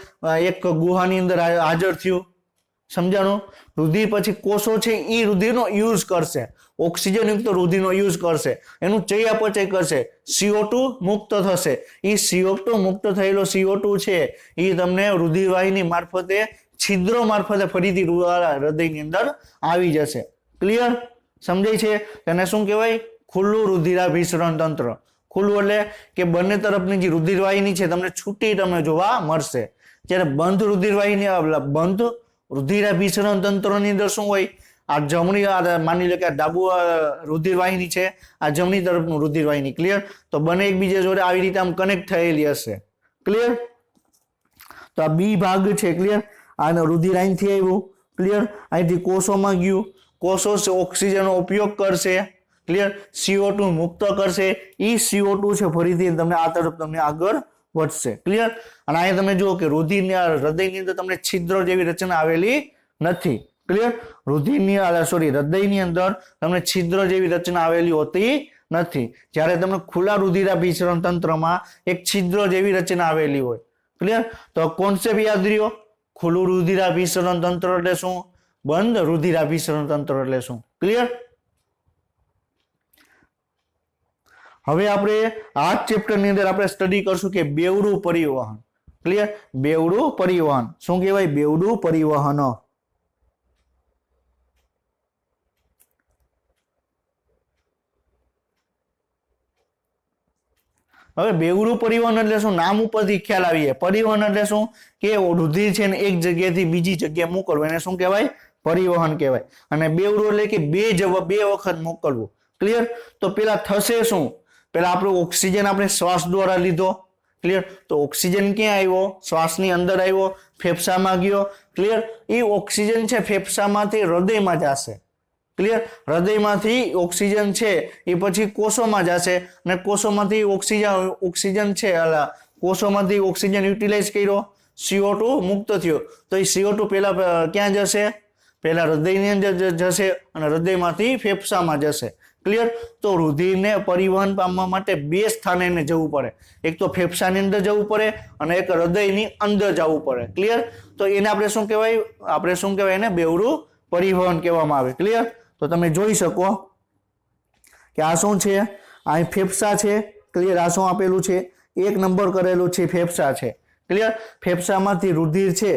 એક ગુહાની અંદર હાજર થયું, સમજાણું. રુધિર પછી કોષો છે એ રુધિરનો યુઝ કરશે, ઓક્સિજન યુક્ત રુધિરનો યુઝ કરશે, એનું ચયાપચય કરશે, CO2 મુક્ત થશે. એ CO2 મુક્ત થયેલો CO2 છે એ તમને રુધિરવાહિની મારફતે છિદ્રો મારફતે ફરીથી હૃદયની અંદર આવી જશે. ક્લિયર, સમજાય છે. તેને શું કહેવાય, ખુલ્લું રુધિરાભિસરણ તંત્ર. ખુલ્લું એટલે કે બંને તરફની જે રુધિરવાહિની છે તમને છૂટી તમને જોવા મળશે. જ્યારે બંધ રુધિરવાહિની, બંધ રુધિરાભિસરણ તંત્રની અંદર શું હોય, આ જમણી, માની લો કે આ ડાબુ રુધિરવાહિની છે, આ જમણી તરફનું રુધિરવાહિની. ક્લિયર. તો બંને એકબીજા જોડે આવી રીતે આમ કનેક્ટ થયેલી હશે. ક્લિયર. તો આ બી ભાગ છે. ક્લિયર. આ રુધિર અહીંથી આવ્યું, ક્લિયર, અહીંથી કોષોમાં ગયું, કોષો ઓક્સિજનનો ઉપયોગ કરશે, ક્લિયર, CO2 મુક્ત કરશે. એ CO2 છે ફરીથી તમને આ તરફ તમને આગળ વધશે. ક્લિયર. અને અહીંયા તમે જુઓ કે રુધિરની હૃદયની અંદર તમને છિદ્ર જેવી રચના આવેલી નથી. ક્લિયર. રુધિરની હૃદયની અંદર તમને છિદ્ર જેવી રચના આવેલી હોતી નથી. જ્યારે તમને ખુલ્લા રુધિરાભિસરણ તંત્રમાં એક છિદ્ર જેવી રચના આવેલી હોય. ક્લિયર. તો કોન્સેપ્ટ યાદ રહ્યો, ખુલ્લું રુધિરાભિસરણ તંત્ર એટલે શું, બંધ રુધિરાભિસરણ તંત્ર એટલે શું. ક્લિયર. હવે આપણે આ ચેપ્ટરની અંદર આપણે સ્ટડી કરશું કે બેવડું પરિવહન. ક્લિયર. બેવડું પરિવહન શું કહેવાય, બેવડું પરિવહન. હવે બેવડું પરિવહન એટલે શું, નામ ઉપરથી ખ્યાલ આવીએ. પરિવહન એટલે શું કે રુધિર છે ને એક જગ્યાએથી બીજી જગ્યાએ મોકલવું, એને શું કહેવાય, પરિવહન કહેવાય. અને બેવડું એટલે કે બે વખત મોકલવું. ક્લિયર. તો પેલા થશે શું, પેલા આપણો ઓક્સિજન આપણે શ્વાસ દ્વારા લીધો. ક્લિયર. તો ઓક્સિજન ક્યાં આવ્યો, શ્વાસની અંદર આવ્યો, ફેફસામાં ગયો. ક્લિયર. એ ઓક્સિજન છે ફેફસામાંથી હૃદયમાં જશે. ક્લિયર. હૃદયમાંથી ઓક્સિજન છે એ પછી કોષોમાં જશે અને કોષોમાંથી ઓક્સિજન છે, કોષોમાંથી ઓક્સિજન યુટિલાઇઝ કર્યો, CO2 મુક્ત થયો. તો એ CO2 પેલા ક્યાં જશે, પેલા હૃદયની અંદર જશે અને હૃદયમાંથી ફેફસામાં જશે. ક્લિયર. તો રુધિરને પરિવહન પામવા માટે બે સ્થાને એને જવું પડે, એક તો ફેફસાની અંદર જવું પડે અને એક હૃદયની અંદર જવું પડે. ક્લિયર. તો એને આપણે શું કહેવાય, એને બેવડું પરિવહન કહેવામાં આવે. ક્લિયર. તો તમે જોઈ શકો કે આ શું છે, અહીં ફેફસા છે. ક્લિયર. આ શું આપેલું છે, 1 નંબર કરેલું છે, ફેફસા છે. ક્લિયર. ફેફસામાંથી રુધિર છે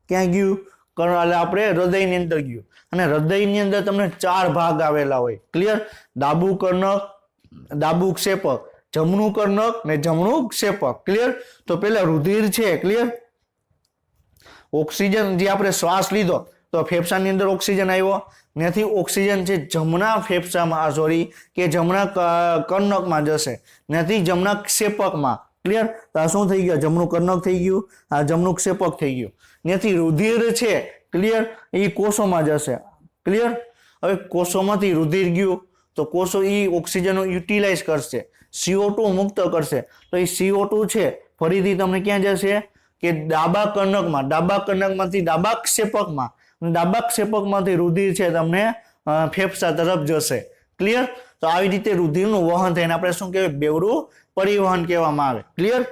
ક્યાં ગયું, આપણે હૃદયની અંદર ગયું. અને હૃદયની અંદર તમને 4 ભાગ આવેલા હોય. ક્લિયર. ડાબું કર્ણક, ડાબું ક્ષેપક, જમણું કર્ણક ને જમણું ક્ષેપક. ક્લિયર. તો પેલા રુધિર છે. ક્લિયર. ઓક્સિજન જે આપણે શ્વાસ લીધો તો ફેફસાની અંદર ઓક્સિજન આવ્યો, ત્યાંથી ઓક્સિજન છે જમણા ફેફસામાં, કે જમણા કર્ણકમાં જશે, ત્યાંથી જમણા ક્ષેપકમાં. ક્લિયર. તો આ શું થઈ ગયું, જમણું કર્ણક થઈ ગયું, આ જમણું ક્ષેપક થઈ ગયું. ત્યાંથી રુધિર છે. ક્લિયર. એ કોષોમાં જશે. ક્લિયર. હવે કોષોમાંથી રુધિર ગયું તો કોષો એ ઓક્સિજનનો યુટિલાઇઝ કરશે, CO2 મુક્ત કરશે. તો એ CO2 છે ફરીથી તમને ક્યાં જશે, કે ડાબા કર્ણકમાં, ડાબા કર્ણકમાંથી ડાબા ક્ષેપકમાં, ડાબા ક્ષેપકમાંથી રુધિર છે તમને ફેફસા તરફ જશે. ક્લિયર. તો આવી રીતે રુધિરનું વહન થઈને આપણે શું કહેવાય, બેવડું પરિવહન કહેવામાં આવે. ક્લિયર.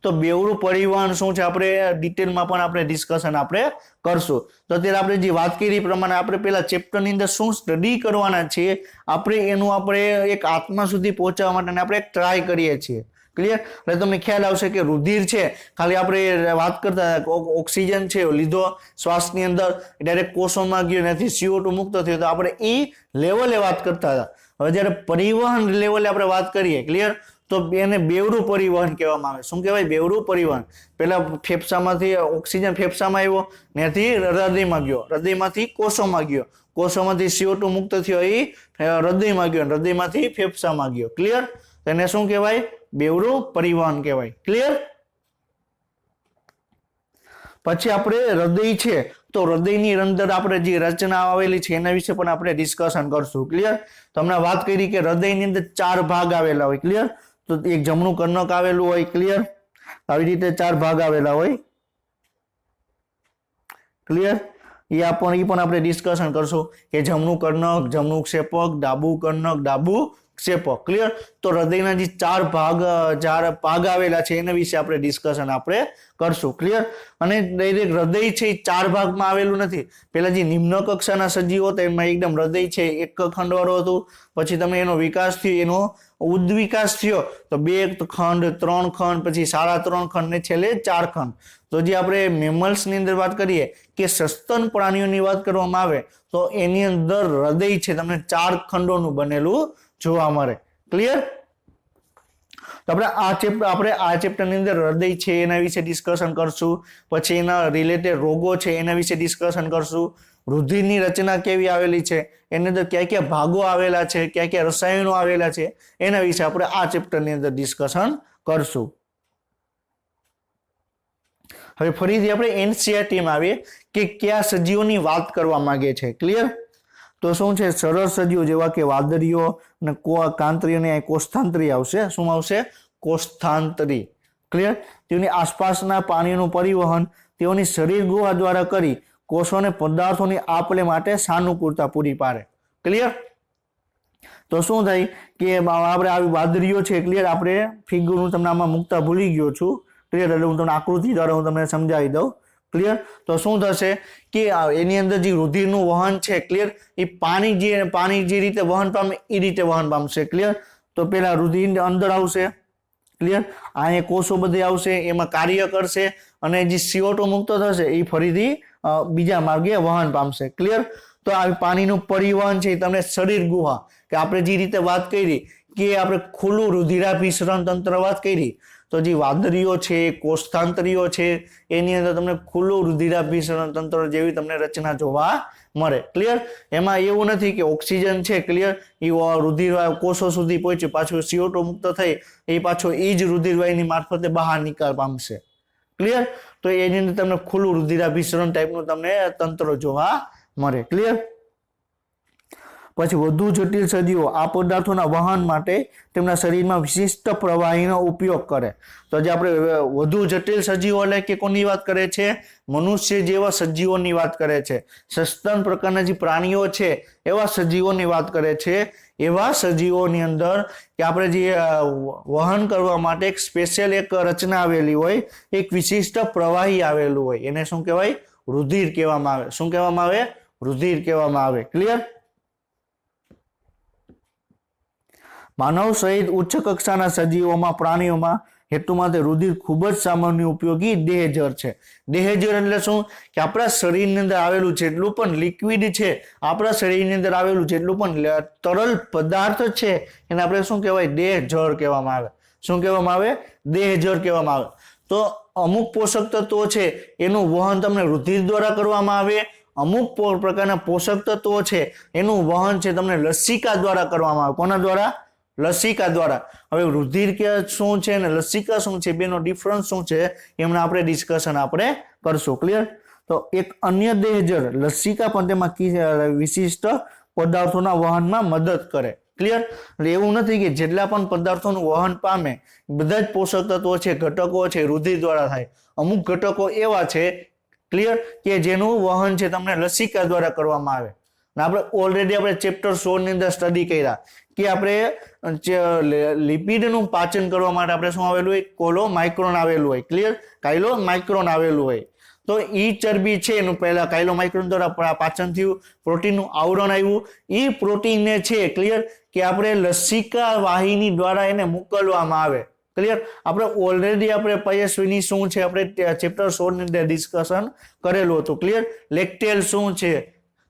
તો બેવડું પરિવહન શું છે આપણે ડિટેલમાં પણ આપણે ડિસ્કશન આપણે કરશું. તો અત્યારે આપણે જે વાત કરી પ્રમાણે આપણે પેલા ચેપ્ટરની અંદર શું સ્ટડી કરવાના છીએ, આપણે એનું આપણે એક આત્મા સુધી પહોંચવા માટે આપણે એક ટ્રાય કરીએ છીએ. ક્લિયર. એટલે તમને ખ્યાલ આવશે કે રુધિર છે, ખાલી આપણે વાત કરતા ઓક્સિજન છે લીધો શ્વાસની અંદર, ડાયરેક્ટ કોષોમાં ગયો, નથી CO2 મુક્ત થયો, તો આપણે એ લેવલે વાત કરતા હતા. હવે જ્યારે પરિવહન લેવલે આપણે વાત કરીએ, ક્લિયર, તો એને બેવડું પરિવહન કહેવામાં આવે. શું કહેવાય, બેવડું પરિવહન. પેલા ફેફસામાંથી ઓક્સિજન ફેફસામાં આવ્યો, ત્યાંથી હૃદયમાં ગયો, હૃદયમાંથી કોષોમાં ગયો, કોષોમાંથી CO2 મુક્ત થયો, એ હૃદયમાં ગયો, હૃદયમાંથી ફેફસામાં ગયો. ક્લિયર. તેને શું કહેવાય, બેવડું પરિવહન કહેવાય. ક્લિયર. પછી આપણે હૃદય છે, તો હૃદયની અંદર આપણે જે રચના આવેલી છે એના વિશે પણ આપણે ડિસ્કશન કરશું. ક્લિયર. તો હમણાં વાત કરી કે હૃદયની અંદર 4 ભાગ આવેલા હોય. ક્લિયર. તો એક જમણું કર્ણક આવેલું હોય. ક્લિયર. આવી રીતે 4 ભાગ આવેલા હોય. ક્લિયર? એ પણ આપણે ડિસ્કશન કરશું કે જમણું કર્ણક, જમણું ક્ષેપક, ડાબું કર્ણક, ડાબું ક્ષેપક. ક્લિયર? તો હૃદયના જે ચાર ભાગ આવેલા છે એના વિશે આપણે ડિસ્કશન આપણે કરશું. ક્લિયર? અને ડાયરેક્ટ હૃદય છે એ ચાર ભાગમાં આવેલું નથી. પેલા જે નિમ્ન કક્ષાના સજીવો હતા એમાં એકદમ હૃદય છે એક ખંડવાળું હતું, પછી તમે એનો વિકાસ થયો, એનો ઉદ્વિકાસ થયો તો 2 ખંડ, 3 ખંડ, પછી 3.5 ખંડ ને છેલ્લે 4 ખંડ. તો જે આપણે મેમલ્સની અંદર વાત કરીએ કે સસ્તન પ્રાણીઓની વાત કરવામાં આવે તો એની અંદર હૃદય છે તમને 4 ખંડોનું બનેલું જોવા મળે. ક્લિયર? તો આપણે આ ચેપ્ટરની અંદર હૃદય છે એના વિશે ડિસ્કશન કરશું, પછી એના રિલેટેડ રોગો છે એના વિશે ડિસ્કશન કરશું, રુધિરની રચના કેવી આવેલી છે, એની અંદર કયા કયા ભાગો આવેલા છે, કયા કયા રસાયણો આવેલા છે એના વિશે આપણે આ ચેપ્ટરની અંદર ડિસ્કશન કરશું. હવે ફરીથી આપણે એનસીઈઆરટીમાં આવીએ કે કયા સજીવોની વાત કરવા માંગે છે. ક્લિયર? તો શું છે? સરળ સજીવો જેવા કે વાદળીઓ અને કાંતરી અને કોષ્ઠાંતરી આવશે. શું આવશે? કોષ્ઠાંતરી. ક્લિયર? તેઓની આસપાસના પાણીનું પરિવહન તેઓની શરીર ગુહા દ્વારા કરી કોષોને પદાર્થોની આપલે માટે સાનુકૂળતા પૂરી પાડે. ક્લિયર? તો શું થાય કે આપણે આવી વાદળીઓ છે. ક્લિયર? આપણે ફિગર હું તમને આમાં મૂકતા ભૂલી ગયો છું. ક્લિયર? એટલે હું તમને આકૃતિ દ્વારા હું તમને સમજાવી દઉં. ક્લિયર? તો શું થશે કે એની અંદર જે રુધિરનું વહન છે, ક્લિયર, એ પાણી જે રીતે વહન પામે એ રીતે વહન પામશે. ક્લિયર? તો પેલા રુધિર અંદર આવશે. ક્લિયર? અહીંયા કોષો બધે આવશે, એમાં કાર્ય કરશે અને જે CO2 મુક્ત થશે એ ફરીથી બીજા માર્ગે વહન પામશે. ક્લિયર? તો આ પાણીનું પરિવહન છે તમને શરીર ગુહા કે આપણે જે રીતે વાત કરી કે આપણે ખુલ્લું રુધિરાભિસરણ તંત્ર વાત કરી, તો જે વાદળીઓ છે, કોષ્ઠાંતરીઓ છે એની અંદર તમને ખુલ્લું રુધિરાભિસરણ તંત્ર જેવી તમને રચના જોવા મળે. ક્લિયર? એમાં એવું નથી કે ઓક્સિજન છે, ક્લિયર, એ રુધિર કોષો સુધી પહોંચ્યું, પાછું CO2 મુક્ત થઈ એ પાછો એ જ રુધિરવાહિની મારફતે બહાર નિકાલ પામશે. ક્લિયર? તો એની અંદર તમને ખુલ્લું રુધિરાભિસરણ ટાઈપનું તમને તંત્ર જોવા મળે. ક્લિયર? પછી વધુ જટિલ સજીવો આ પદાર્થોના વહન માટે તેમના શરીરમાં વિશિષ્ટ પ્રવાહીનો ઉપયોગ કરે. તો જે આપણે વધુ જટિલ સજીવો એટલે કે કોની વાત કરે છે? મનુષ્ય જેવા સજીવોની વાત કરે છે. સસ્તન પ્રકારના જે પ્રાણીઓ છે એવા સજીવોની વાત કરે છે. એવા સજીવોની અંદર કે આપણે જે વહન કરવા માટે એક સ્પેશિયલ એક રચના આવેલી હોય, એક વિશિષ્ટ પ્રવાહી આવેલું હોય, એને શું કહેવાય? રુધિર કહેવામાં આવે. શું કહેવામાં આવે? રુધિર કહેવામાં આવે. ક્લિયર? માનવ સહિત ઉચ્ચ કક્ષાના સજીવોમાં, પ્રાણીઓમાં હેતુ માટે રુધિર ખૂબ જ સામાન્ય ઉપયોગી દેહજર છે. દેહજર એટલે શું? કે આપણા શરીરની અંદર આવેલું જેટલું પણ લિક્વિડ છે, આપણા શરીરની અંદર આવેલું જેટલું પણ તરલ પદાર્થ છે એને આપણે શું કહેવાય? દેહજર કહેવામાં આવે. શું કહેવામાં આવે? દેહજર કહેવામાં આવે. તો અમુક પોષક તત્વો છે એનું વહન તમને રુધિર દ્વારા કરવામાં આવે, અમુક પ્રકારના પોષક તત્વો છે એનું વહન છે તમને લસિકા દ્વારા કરવામાં આવે. કોના દ્વારા? લસિકા દ્વારા. હવે રુધિર કે શું છે અને લસિકા શું છે, બેનો ડિફરન્સ શું છે એમના આપણે ડિસ્કશન આપણે કરશું. ક્લિયર? તો એક અન્ય દેહજર લસિકા પણ તેમાં વિશિષ્ટ પદાર્થોના વહનમાં મદદ કરે. ક્લિયર? એટલે એવું નથી કે જેટલા પણ પદાર્થોનું વહન પામે બધા જ પોષક તત્વો છે, ઘટકો છે, રુધિર દ્વારા થાય. અમુક ઘટકો એવા છે, ક્લિયર, કે જેનું વહન છે તમને લસિકા દ્વારા કરવામાં આવે. આપણે ઓલરેડી આપણે ચેપ્ટર 16 ની અંદર સ્ટડી કર્યા કે આપણે લિપિડનું પાચન કરવા માટે આપણે શું આવેલું હોય? કાયલોમાઇક્રોન આવેલું હોય. ક્લિયર? કાયલોમાઇક્રોન આવેલું હોય. તો ઈ ચરબી છે એનું પહેલા કાયલોમાઇક્રોન દ્વારા પાચન થયું, પ્રોટીનનું આવરણ આવ્યું. એ પ્રોટીનને છે, ક્લિયર, કે આપણે લસિકા વાહિની દ્વારા એને મોકલવામાં આવે. ક્લિયર? આપણે ઓલરેડી આપણે પયસ્વિની શું છે આપણે ચેપ્ટર 16 ની અંદર ડિસ્કશન કરેલું હતું. ક્લિયર? લેક્ટેલ શું છે,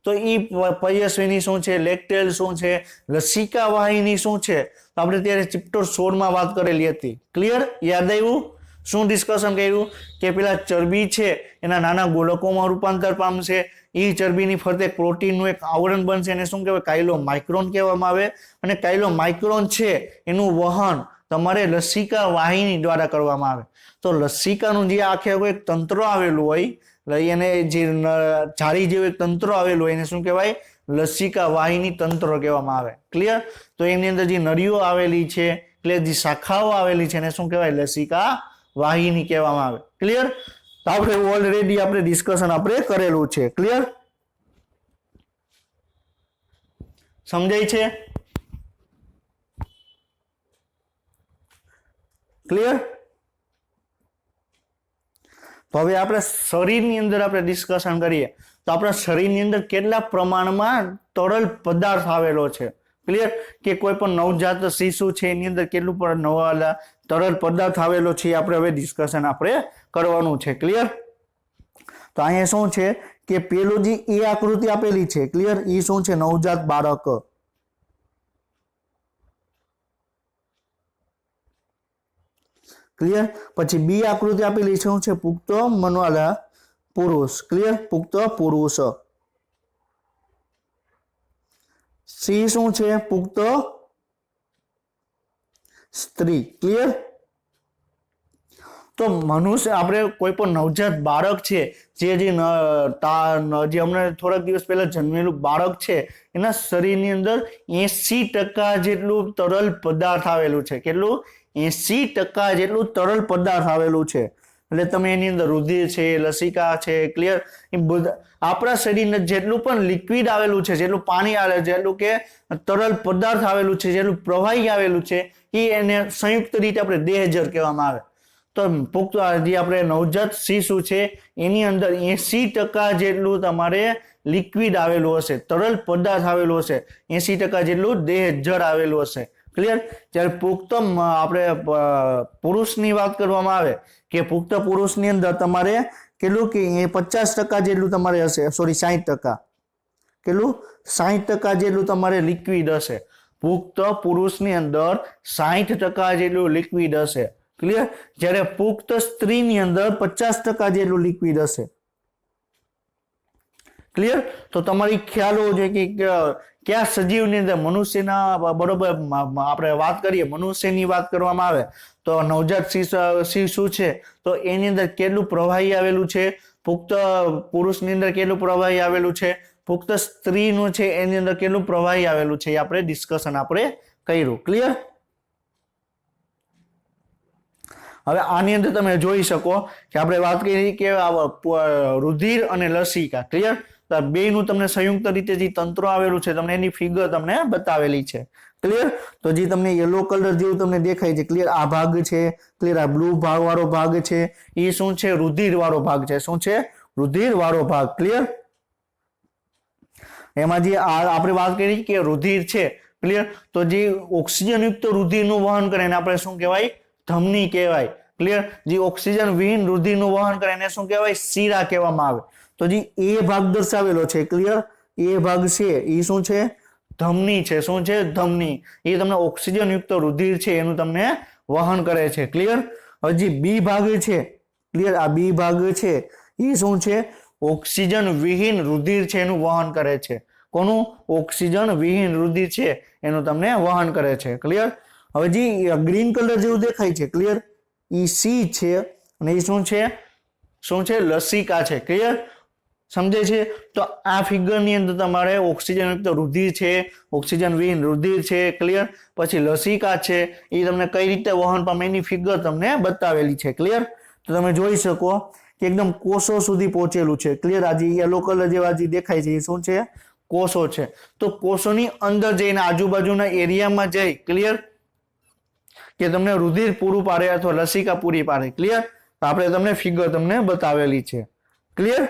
તો એ પયસ્વિની શું છે, લેક્ટેલ શું છે, લસિકા વાહિની શું છે, તો આપણે ત્યારે ચેપ્ટર 16 માં વાત કરેલી હતી. ક્લિયર? યાદ આવ્યું? શું ડિસ્કશન કર્યું? કે પેલા ચરબી છે એના નાના ગોલકોમાં રૂપાંતર પામશે, એ ચરબીની ફરતે પ્રોટીનનું એક આવરણ બનશે, એને શું કહેવાય? કાયલોમાઇક્રોન કહેવામાં આવે. અને કાયલોમાઇક્રોન છે એનું વહન તમારે લસિકા વાહિની દ્વારા કરવામાં આવે. તો લસિકાનું જે આખે એક તંત્ર આવેલું હોય, એને જે જાળી જેવું એક તંત્ર આવેલું હોય એને શું કહેવાય? લસિકા વાહિની તંત્ર કહેવામાં આવે. ક્લિયર? તો એની અંદર જે નળીઓ આવેલી છે, ક્લિયર, જે શાખાઓ આવેલી છે એને શું કહેવાય? લસિકા વાહિની કહેવામાં આવે. ક્લિયર? તો આપણે ઓલરેડી આપણે ડિસ્કશન આપણે કરેલું છે. ક્લિયર? સમજાય છે? ક્લિયર? તો હવે આપણે શરીરની અંદર આપણે ડિસ્કશન કરીએ તો આપણા શરીરની અંદર કેટલા પ્રમાણમાં તરલ પદાર્થ આવેલો છે. ક્લિયર? કે કોઈ પણ નવજાત શિશુ છે એની અંદર કેટલું પણ નવા તરલ પદાર્થ આવેલો છે આપણે હવે ડિસ્કશન આપણે કરવાનું છે. ક્લિયર? તો અહીંયા શું છે કે પેલું જે એ આકૃતિ આપેલી છે. ક્લિયર? એ શું છે? નવજાત બાળક. ક્લિયર? પછી બી આકૃતિ આપેલી શું છે? પુખ્ત મનવાલા પુરુષ. ક્લિયર? પુખ્ત પુરુષ. સી શું છે? પુખ્ત સ્ત્રી. ક્લિયર? તો મનુષ્ય આપણે કોઈ પણ નવજાત બાળક છે જે હમણાં થોડાક દિવસ પહેલા જન્મેલું બાળક છે એના શરીરની અંદર 80% જેટલું તરલ પદાર્થ આવેલું છે. કેટલું? 80% જેટલું તરલ પદાર્થ આવેલું છે. એટલે તમે એની અંદર રુધિર છે, લસિકા છે. ક્લિયર? એ બધા આપણા શરીરને જેટલું પણ લિક્વિડ આવેલું છે, જેટલું પાણી આવે, જેટલું કે તરલ પદાર્થ આવેલું છે, જેટલું પ્રવાહી આવેલું છે એ એને સંયુક્ત રીતે આપણે દેહજળ કહેવામાં આવે. તો પુખ્ત જે આપણે નવજાત શિશુ છે એની અંદર 80% જેટલું તમારે લિક્વિડ આવેલું હશે, તરલ પદાર્થ આવેલું હશે, 80% જેટલું દેહજળ આવેલું હશે. ક્લિયર? જ્યારે પુખ્ત આપણે પુરુષની વાત કરવામાં આવે કે પુખ્ત પુરુષની અંદર તમારે કેટલું કે 50% જેટલું તમારે હશે, સોરી 60%. કેટલું? 60% જેટલું તમારે લિક્વિડ હશે. પુખ્ત પુરુષની અંદર 60% જેટલું લિક્વિડ હશે. ક્લિયર? જ્યારે પુખ્ત સ્ત્રીની અંદર 50% જેટલું લિક્વિડ હશે. ક્લિયર? તો તમારી ખ્યાલ હોવો જોઈએ કે કયા સજીવની અંદર મનુષ્યના બરોબર આપણે વાત કરીએ, મનુષ્યની વાત કરવામાં આવે તો નવજાત શિશુ છે તો એની અંદર કેટલું પ્રવાહી આવેલું છે, પુખ્ત પુરુષની અંદર કેટલું પ્રવાહી આવેલું છે, પુખ્ત સ્ત્રીનું છે એની અંદર કેટલું પ્રવાહી આવેલું છે એ આપણે ડિસ્કશન આપણે કર્યું. ક્લિયર? હવે આની અંદર તમે જોઈ શકો કે આપણે વાત કરી કે રુધિર અને લસિકા. ક્લિયર? તો બેનું તમને સંયુક્ત રીતે જે તંત્રો આવેલું છે તમને એની ફિગર તમને બતાવેલી છે. ક્લિયર? તો જે તમને યલો કલર જેવું તમને દેખાય છે. ક્લિયર? આ ભાગ છે. ક્લિયર? આ બ્લુ ભાગ વાળો ભાગ છે એ શું છે? રુધિર વાળો ભાગ છે. શું છે? રુધિર વાળો ભાગ. ક્લિયર? એમાં જે આપણે વાત કરી કે રુધિર છે. ક્લિયર? તો જે ઓક્સિજન યુક્ત રુધિરનું વહન કરે એને આપણે શું કહેવાય? ધમની કહેવાય. ક્લિયર? જે ઓક્સિજન વિહીન રુધિરનું વહન કરે એને શું કહેવાય? શિરા કહેવામાં આવે. તો જે એ ભાગ દર્શાવેલો છે. ક્લિયર? એ ભાગ છે એ શું છે? ધમની છે. શું છે? ધમની. એ તમને ઓક્સિજન યુક્ત રુધિર છે એનું તમને વહન કરે છે. ક્લિયર? હવે જે બી ભાગ છે. ક્લિયર? આ બી ભાગ છે એ શું છે? ઓક્સિજન વિહીન રુધિર છે એનું વહન કરે છે. કોનું? ઓક્સિજન વિહીન રુધિર છે એનું તમને વહન કરે છે. ક્લિયર? હવે જે ગ્રીન કલર જેવું દેખાય છે. ક્લિયર? એ સી છે અને એ શું છે? શું છે? લસિકા છે. ક્લિયર? સમજે છે? તો આ ફિગરની અંદર તમારે ઓક્સિજન યુક્ત રુધિર છે, ઓક્સિજન વિહીન રુધિર છે. ક્લિયર? પછી લસિકા છે એ તમને કઈ રીતે વહન પામે એની ફિગર તમને બતાવેલી છે. ક્લિયર? તો તમે જોઈ શકો કે એકદમ કોષો સુધી પહોંચેલું છે. ક્લિયર? આ જે યલો કલર જેવા જે દેખાય છે એ શું છે? કોષો છે. તો કોષોની અંદર જઈને આજુબાજુના એરિયામાં જઈ ક્લિયર કે તમને રુધિર પૂરું પાડે અથવા લસિકા પૂરી પાડે. ક્લિયર? તો આપણે તમને ફિગર તમને બતાવેલી છે. ક્લિયર?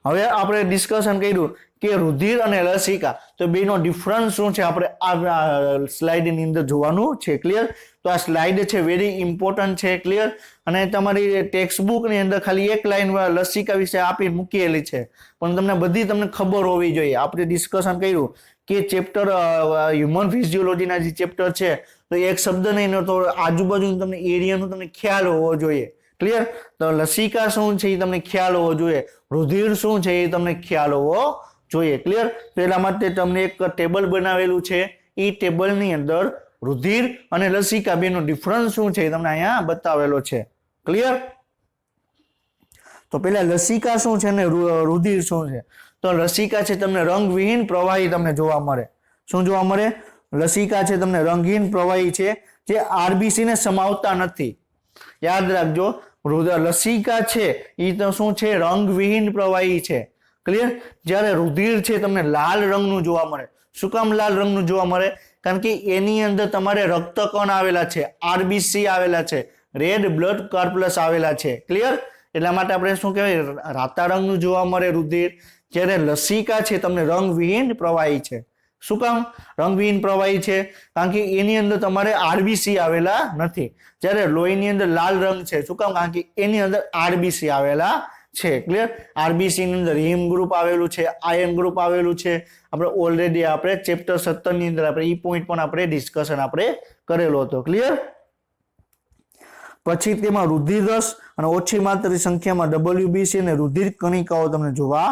હવે આપણે ડિસ્કશન કર્યું કે રુધિર અને લસિકા તો બેનો ડિફરન્સ શું છે આપણે આ સ્લાઇડની અંદર જોવાનું છે. ક્લિયર? તો આ સ્લાઇડ છે વેરી ઇમ્પોર્ટન્ટ છે. ક્લિયર? અને તમારી ટેક્સ્ટ બુકની અંદર ખાલી એક લાઈન લસિકા વિશે આપી મૂકેલી છે પણ તમને બધી તમને ખબર હોવી જોઈએ. આપણે ડિસ્કશન કર્યું કે ચેપ્ટર હ્યુમન ફિઝિયોલોજીના જે ચેપ્ટર છે તો એક શબ્દ નહીં તો આજુબાજુ તમને એરિયાનો તમને ખ્યાલ હોવો જોઈએ. ક્લિયર? તો લસિકા શું છે એ તમને ખ્યાલ હોવો જોઈએ, રુધિર શું છે એ તમને ખ્યાલ હોવો જોઈએ. ક્લિયર? તો એટલા માટે તમને એક ટેબલ બનાવેલું છે. એ ટેબલની અંદર રુધિર અને લસિકા બેનો ડિફરન્સ શું છે એ તમને અહીંયા બતાવેલો છે. ક્લિયર? તો પેલા લસિકા શું છે અને રુધિર શું છે? તો લસિકા છે તમને રંગવિહીન પ્રવાહી તમને જોવા મળે. શું જોવા મળે? લસિકા છે તમને રંગહીન પ્રવાહી છે જે આરબીસી ને સમાવતા નથી. યાદ રાખજો, લસિકા છે એ તો શું છે, રંગવિહીન પ્રવાહી છે. ક્લિયર. જ્યારે રુધિર છે તમને લાલ રંગનું જોવા મળે. શું કામ લાલ રંગનું જોવા મળે? કારણ કે એની અંદર તમારે રક્તકણ આવેલા છે, આરબીસી આવેલા છે, રેડ બ્લડ કોર્પલ્સ આવેલા છે. ક્લિયર. એટલા માટે આપણે શું કહેવાય, રાતા રંગનું જોવા મળે રુધિર. જ્યારે લસિકા છે તમને રંગવિહીન પ્રવાહી છે. શું કામ રંગવિહીન પ્રવાહી છે? કારણ કે એની અંદર તમારે આરબીસી આવેલા નથી. જ્યારે લોહીની અંદર લાલ રંગ છે. શું કામ? કારણ કે એની અંદર આરબીસી આવેલા છે. ક્લિયર. આરબીસી ની અંદર હિમ ગ્રુપ આવેલું છે, આયર્ન ગ્રુપ આવેલું છે. આપણે ઓલરેડી આપણે ચેપ્ટર 17 ની અંદર આપણે ઈ પોઈન્ટ પણ આપણે ડિસ્કશન આપણે કરેલો હતો. ક્લિયર. પછી તેમાં રુધિર રસ અને ઓછી માત્રાની સંખ્યામાં WBC અને રુધિર કણિકાઓ તમને જોવા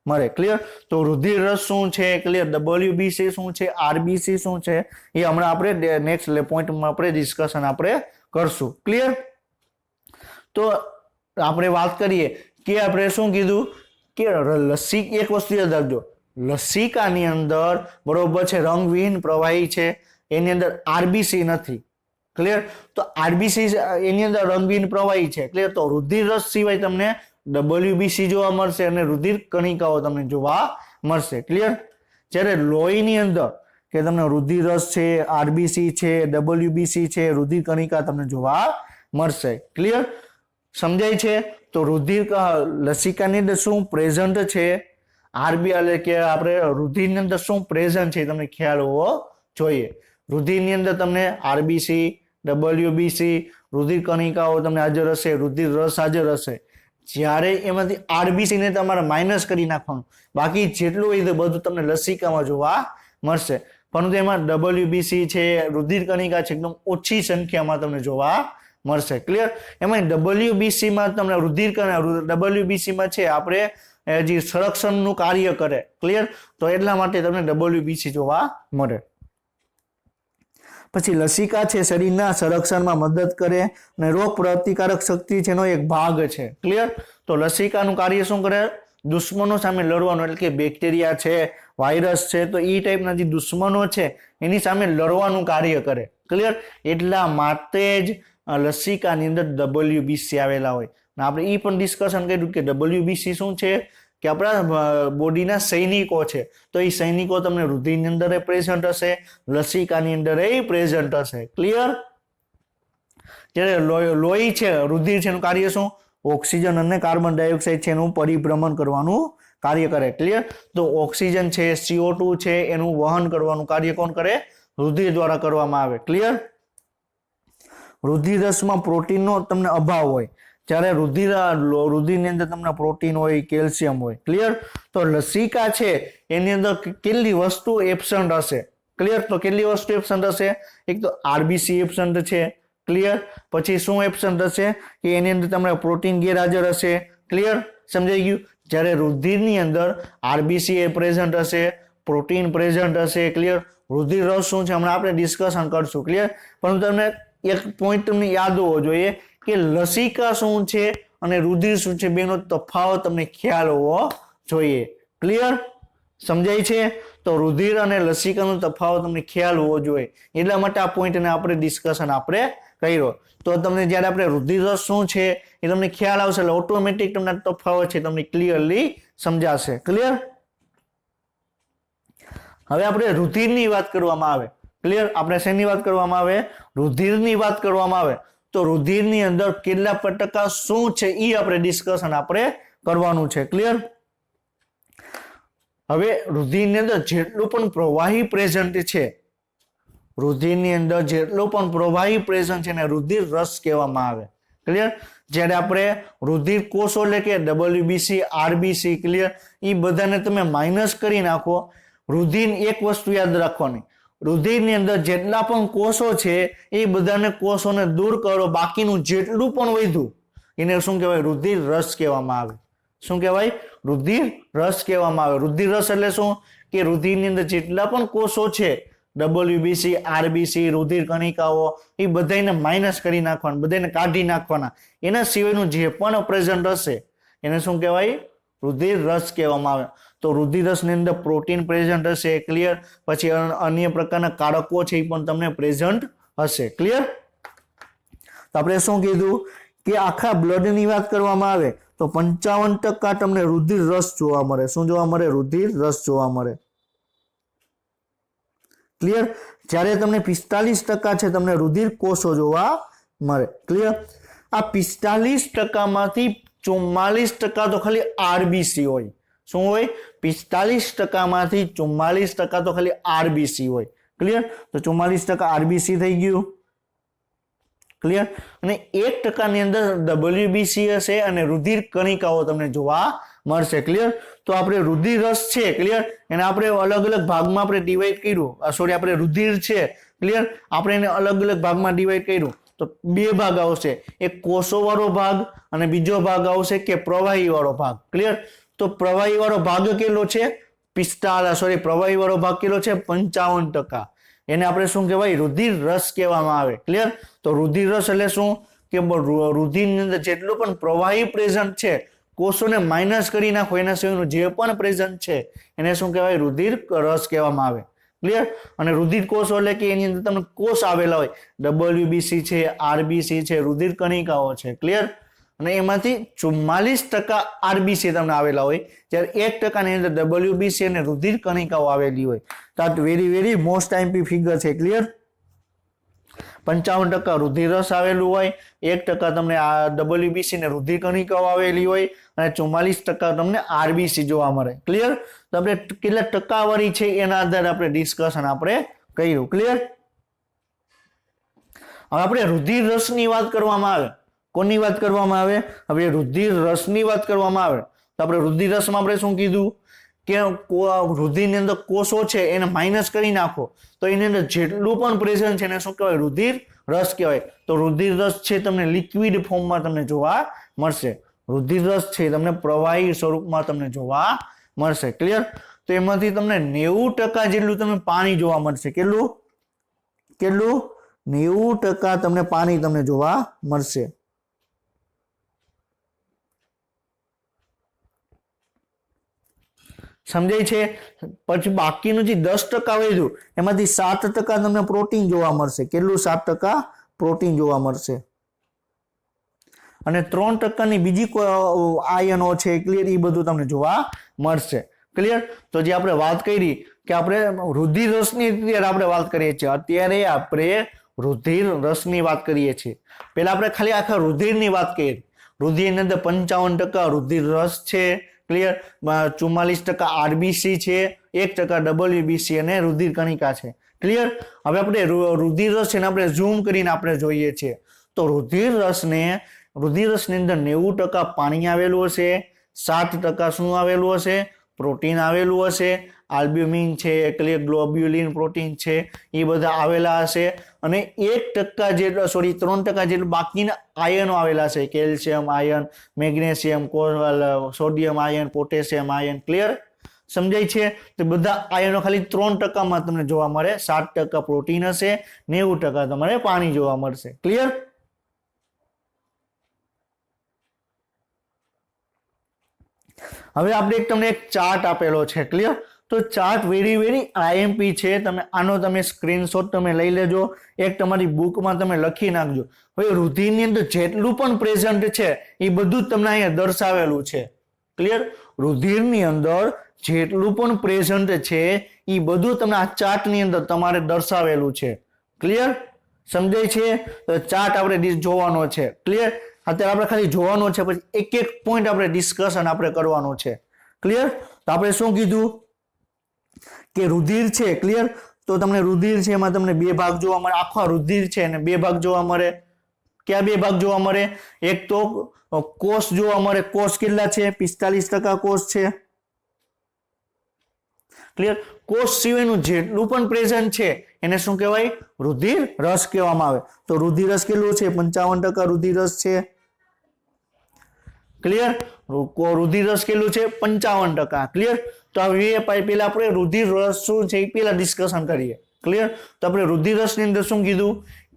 મળે. ક્લિયર. તો રુધિર રસ શું છે? ક્લિયર. WBC શું છે? આરબીસી શું છે? એ હમણાં આપણે નેક્સ્ટ પોઈન્ટમાં આપણે ડિસ્કશન આપણે કરશું. ક્લિયર. તો આપણે વાત કરીએ કે આપણે શું કીધું કે એક વસ્તુ યાદ રાખજો, લસિકાની અંદર બરોબર છે રંગવિહીન પ્રવાહી છે, એની અંદર આરબીસી નથી. ક્લિયર. તો આરબીસી એની અંદર રંગવિહીન પ્રવાહી છે. ક્લિયર. તો રુધિર રસ સિવાય તમને WBC જોવા મળશે અને રુધિર કણિકાઓ તમને જોવા મળશે. ક્લિયર. જ્યારે લોહીની અંદર કે તમને રુધિર રસ છે, આરબીસી છે, WBC છે, રુધિર કણિકા તમને જોવા મળશે. ક્લિયર. સમજાય છે? તો રુધિર લસિકાની અંદર શું પ્રેઝન્ટ છે, આરબી એટલે કે આપણે રુધિરની અંદર શું પ્રેઝન્ટ છે તમને ખ્યાલ હોવો જોઈએ. રુધિરની અંદર તમને આરબીસી, WBC, રુધિર કણિકાઓ તમને હાજર હશે, રુધિર રસ હાજર હશે. જ્યારે એમાંથી આરબીસી ને તમારે માઇનસ કરી નાખવાનું, બાકી જેટલું હોય તો બધું તમને લસિકામાં જોવા મળશે. પરંતુ એમાં WBC છે, રુધિર કણિકા છે, એકદમ ઓછી સંખ્યામાં તમને જોવા મળશે. ક્લિયર. એમાં WBC માં તમને WBC માં છે આપણે જે સંરક્ષણનું કાર્ય કરે. ક્લિયર. તો એટલા માટે તમને WBC જોવા મળે. પછી લસિકા છે શરીરના સંરક્ષણમાં મદદ કરે અને રોગ પ્રતિકારક શક્તિ છે એનો એક ભાગ છે. ક્લિયર. તો લસિકાનું કાર્ય શું કરે? દુશ્મનો સામે લડવાનું, એટલે કે બેક્ટેરિયા છે, વાયરસ છે, તો એ ટાઈપના જે દુશ્મનો છે એની સામે લડવાનું કાર્ય કરે. ક્લિયર. એટલા માટે જ લસિકાની અંદર WBC આવેલા હોય. આપણે એ પણ ડિસ્કશન કર્યું કે WBC શું છે કે આપણા બોડીના સૈનિકો છે. તો એ સૈનિકો તમને રુધિરની અંદર પ્રેઝન્ટ હશે, લસિકાની અંદર પ્રેઝન્ટ હશે. ક્લિયર. જ્યારે લોહી છે, રુધિર છે, એનું કાર્ય શું? ઓક્સિજન અને કાર્બન ડાયોક્સાઇડ છે એનું પરિભ્રમણ કરવાનું કાર્ય કરે. ક્લિયર. તો ઓક્સિજન છે, CO2 છે, એનું વહન કરવાનું કાર્ય કોણ કરે? રુધિર દ્વારા કરવામાં આવે. ક્લિયર. રુધિર રસમાં પ્રોટીનનો તમને અભાવ હોય. જ્યારે રુધિરની અંદર તમને પ્રોટીન હોય, કેલ્શિયમ હોય. ક્લિયર. તો લસિકા છે એની અંદર કેટલી વસ્તુ એબસન્ટ હશે? ક્લિયર. તો કેટલી વસ્તુ એબસન્ટ હશે? એક તો આરબીસી એબસન્ટ છે. ક્લિયર. પછી શું એબસન્ટ હશે કે એની અંદર તમને પ્રોટીન ગેરહાજર હશે. ક્લિયર. સમજાઈ ગયું? જ્યારે રુધિરની અંદર આરબીસી પ્રેઝન્ટ હશે, પ્રોટીન પ્રેઝન્ટ હશે. ક્લિયર. રુધિર રસ શું છે હમણાં આપણે ડિસ્કશન કરશું. ક્લિયર. પરંતુ તમને એક પોઈન્ટ તમને યાદ હોવો જોઈએ કે લસિકા શું છે અને રુધિર શું છે, બેનો તફાવત તમને ખ્યાલ હોવો જોઈએ. ક્લિયર. સમજાય છે? તો રુધિર અને લસિકાનો તફાવત તમને ખ્યાલ હોવો જોઈએ. એટલા માટે આ પોઈન્ટને આપણે ડિસ્કશન આપણે કર્યો. તો તમને જ્યારે આપણે રુધિર રસ શું છે એ તમને ખ્યાલ આવશે એટલે ઓટોમેટિક તમને તફાવત છે તમને ક્લિયરલી સમજાશે. ક્લિયર. હવે આપણે રુધિરની વાત કરવામાં આવે. ક્લિયર. આપણે શેની વાત કરવામાં આવે? રુધિરની વાત કરવામાં આવે. તો રુધિરની અંદર કેટલા ટકા શું છે એ આપણે ડિસ્કશન આપણે કરવાનું છે. ક્લિયર. હવે રુધિરની અંદર જેટલું પણ પ્રવાહી પ્રેઝન્ટ છે, રુધિરની અંદર જેટલું પણ પ્રવાહી પ્રેઝન્ટ છે ને રુધિર રસ કહેવામાં આવે. ક્લિયર. જ્યારે આપણે રુધિર કોષો એટલે કે WBC, આરબીસી, ક્લિયર, એ બધાને તમે માઇનસ કરી નાખો. રુધિર એક વસ્તુ યાદ રાખવાની, રુધિરની અંદર જેટલા પણ કોષો છે એ બધાને કોષોને દૂર કરો, બાકીનું જેટલું પણ વધ્યું એને શું કહેવાય? રુધિર રસ કહેવામાં આવે. શું કહેવાય? રુધિર રસ કહેવામાં આવે. રુધિર રસ એટલે શું કે રુધિરની અંદર જેટલા પણ કોષો છે, WBC, આરબીસી, રુધિર કણિકાઓ, એ બધાને માઇનસ કરી નાખવાના, બધાને કાઢી નાખવાના. એના સિવાયનું જે પણ પ્રેઝન્ટ હશે એને શું કહેવાય? રુધિર રસ કહેવામાં આવે. તો રુધિર રસની અંદર પ્રોટીન પ્રેઝન્ટ હશે. ક્લિયર. પછી અન્ય પ્રકારના કારકો છે એ પણ તમને પ્રેઝન્ટ હશે. ક્લિયર. તો આપણે શું કીધું કે આખા બ્લડની વાત કરવામાં આવે તો 55% તમને રુધિર રસ જોવા મળે. શું જોવા મળે? રુધિર રસ જોવા મળે. ક્લિયર? જ્યારે તમને 45% છે તમને રુધિર કોષો જોવા મળે. ક્લિયર? આ 45% માંથી 44% તો ખાલી આરબીસી હોય. શું હોય? 45% માંથી 44% તો ખાલી આરબીસી હોય. ક્લિયર? તો 44% આરબીસી થઈ ગયું. ક્લિયર? અને 1% ની અંદર ડબલ્યુબીસી હશે અને રુધિર કણિકાઓ તમને જોવા મળશે. ક્લિયર? તો આપણે રુધિર રસ છે, ક્લિયર, એને આપણે અલગ અલગ ભાગમાં આપણે ડિવાઈડ કર્યું. સોરી, આપણે રુધિર છે, ક્લિયર, આપણે એને અલગ અલગ ભાગમાં ડિવાઈડ કર્યું તો બે ભાગ આવશે. એક કોષો વાળો ભાગ અને બીજો ભાગ આવશે કે પ્રવાહી વાળો ભાગ. ક્લિયર? તો પ્રવાહી વાળો ભાગ કેટલો છે? પ્રવાહી વાળો ભાગ કેટલો છે? 55%. એને આપણે શું કહેવાય? રુધિર રસ કહેવામાં આવે. ક્લિયર? તો રુધિર રસ એટલે શું? કે રુધિરની અંદર જેટલું પણ પ્રવાહી પ્રેઝન્ટ છે, કોષોને માઇનસ કરી નાખો, એના સિવાયનું જે પણ પ્રેઝન્ટ છે એને શું કહેવાય? રુધિર રસ કહેવામાં આવે. ક્લિયર? અને રુધિર કોષો એટલે કે એની અંદર તમને કોષ આવેલા હોય, ડબલ્યુબીસી છે, આરબીસી છે, રુધિર કણિકાઓ છે. ક્લિયર? અને એમાંથી 44% આરબીસી તમને આવેલા હોય, જ્યારે 1% ની અંદર ડબલ્યુબીસી અને રુધિર કણિકાઓ આવેલી હોય. તો આ વેરી મોસ્ટ આઈએમપી ફિગર છે. ક્લિયર? 55% રુધિર રસ આવેલું હોય, 1% તમને આ ડબલ્યુબીસી ને રુધિર કણિકાઓ આવેલી હોય અને 44% તમને આરબીસી જોવા મળે. ક્લિયર? તો આપણે કેટલા ટકાવારી છે એના આધારે આપણે ડિસ્કશન આપણે કર્યું. ક્લિયર? હવે આપણે રુધિર રસની વાત કરવામાં આવે. કોની વાત કરવામાં આવે? હવે રુધિર રસની વાત કરવામાં આવે તો આપણે રુધિર રસમાં આપણે શું કીધું કે રુધિરની અંદર કોષો છે એને માઇનસ કરી નાખો તો એની અંદર જેટલું પણ પ્રેઝન્ટ છે એને શું કહેવાય? રુધિર રસ કહેવાય. તો રુધિર રસ છે તમને લિક્વિડ ફોર્મમાં તમને જોવા મળશે. રુધિર રસ છે તમને પ્રવાહી સ્વરૂપમાં તમને જોવા મળશે. ક્લિયર? તો એમાંથી તમને 90% જેટલું તમને પાણી જોવા મળશે. કેટલું? 90% તમને પાણી તમને જોવા મળશે. સમજાય છે? પછી બાકીનું જે 10% વધ્યું એમાંથી 7% તમને પ્રોટીન જોવા મળશે. કેટલું? 7% પ્રોટીન જોવા મળશે. અને 3% ની બીજી આયનો છે, ક્લિયર, એ બધું તમને જોવા મળશે. ક્લિયર? તો જે આપણે વાત કરી કે આપણે રુધિર રસની અત્યારે આપણે વાત કરીએ છીએ. અત્યારે આપણે રુધિર રસની વાત કરીએ છીએ. પહેલા આપણે ખાલી આખા રુધિરની વાત કરીએ. રુધિરની અંદર 55% રુધિર રસ છે. ક્લિયર? 44% આરબીસી છે, 1% ડબલ્યુબીસી અને રુધિર કણિકા છે. ક્લિયર? હવે આપણે રુધિર રસ છે આપણે ઝૂમ કરીને આપણે જોઈએ છીએ તો રુધિર રસની અંદર 90% પાણી આવેલું હશે, 7% શું આવેલું હશે? પ્રોટીન આવેલું હશે. આલ્બ્યુમિન છે, ક્લિયર, ગ્લોબ્યુલિન પ્રોટીન છે, એ બધા આવેલા હશે. અને 1% જેટલો 3% જેટલું બાકીના આયનો આવેલા છે. Calcium ion, magnesium, sodium ion, potassium ion. Clear? સમજાય છે? તો બધા આયનો ખાલી 3% તમને જોવા મળે. 7% પ્રોટીન હશે, 90% તમારે પાણી જોવા મળશે. ક્લિયર? હવે આપણે તમને એક ચાર્ટ આપેલો છે. ક્લિયર? તો ચાર્ટ વેરી આઈએમપી છે. તમે સ્ક્રીનશોટ તમે લઈ લેજો, એક તમારી બુકમાં તમે લખી નાખજો. હવે રુધિરની અંદર જેટલું પણ પ્રેઝન્ટ છે એ બધું જ તમને અહીંયા દર્શાવેલું છે. ક્લિયર? રુધિરની અંદર જેટલું પણ પ્રેઝન્ટ છે એ બધું તમને આ ચાર્ટની અંદર તમારે દર્શાવેલું છે. ક્લિયર? સમજાય છે? તો ચાર્ટ આપણે જોવાનો છે. ક્લિયર? અત્યારે આપણે ખાલી જોવાનો છે, પછી એક પોઈન્ટ આપણે ડિસ્કશન આપણે કરવાનો છે. ક્લિયર? તો આપણે શું કીધું કે રુધિર છે. ક્લિયર? તો તમને રુધિર છે એમાં તમને બે ભાગ જોવા મળે. આખા રુધિર છે અને બે ભાગ જોવા મળે. ક્યાં બે ભાગ જોવા મળે? એક તો કોષ જોવા મળે. કોષ કેટલા છે? 45% કોષ છે. ક્લિયર? કોષ સિવાયનું જેટલું પણ પ્રેઝન્ટ છે એને શું કહેવાય? રુધિર રસ કહેવામાં આવે. તો રુધિર રસ કેટલું છે? 55% રુધિર રસ છે. ક્લિયર? રુધિર રસ કેટલું છે? 55%. ક્લિયર? તો હવે પહેલા આપણે રુધિર રસ શું છે એ પહેલા ડિસ્કશન કરીએ. ક્લિયર? તો આપણે રુધિર રસની અંદર શું કીધું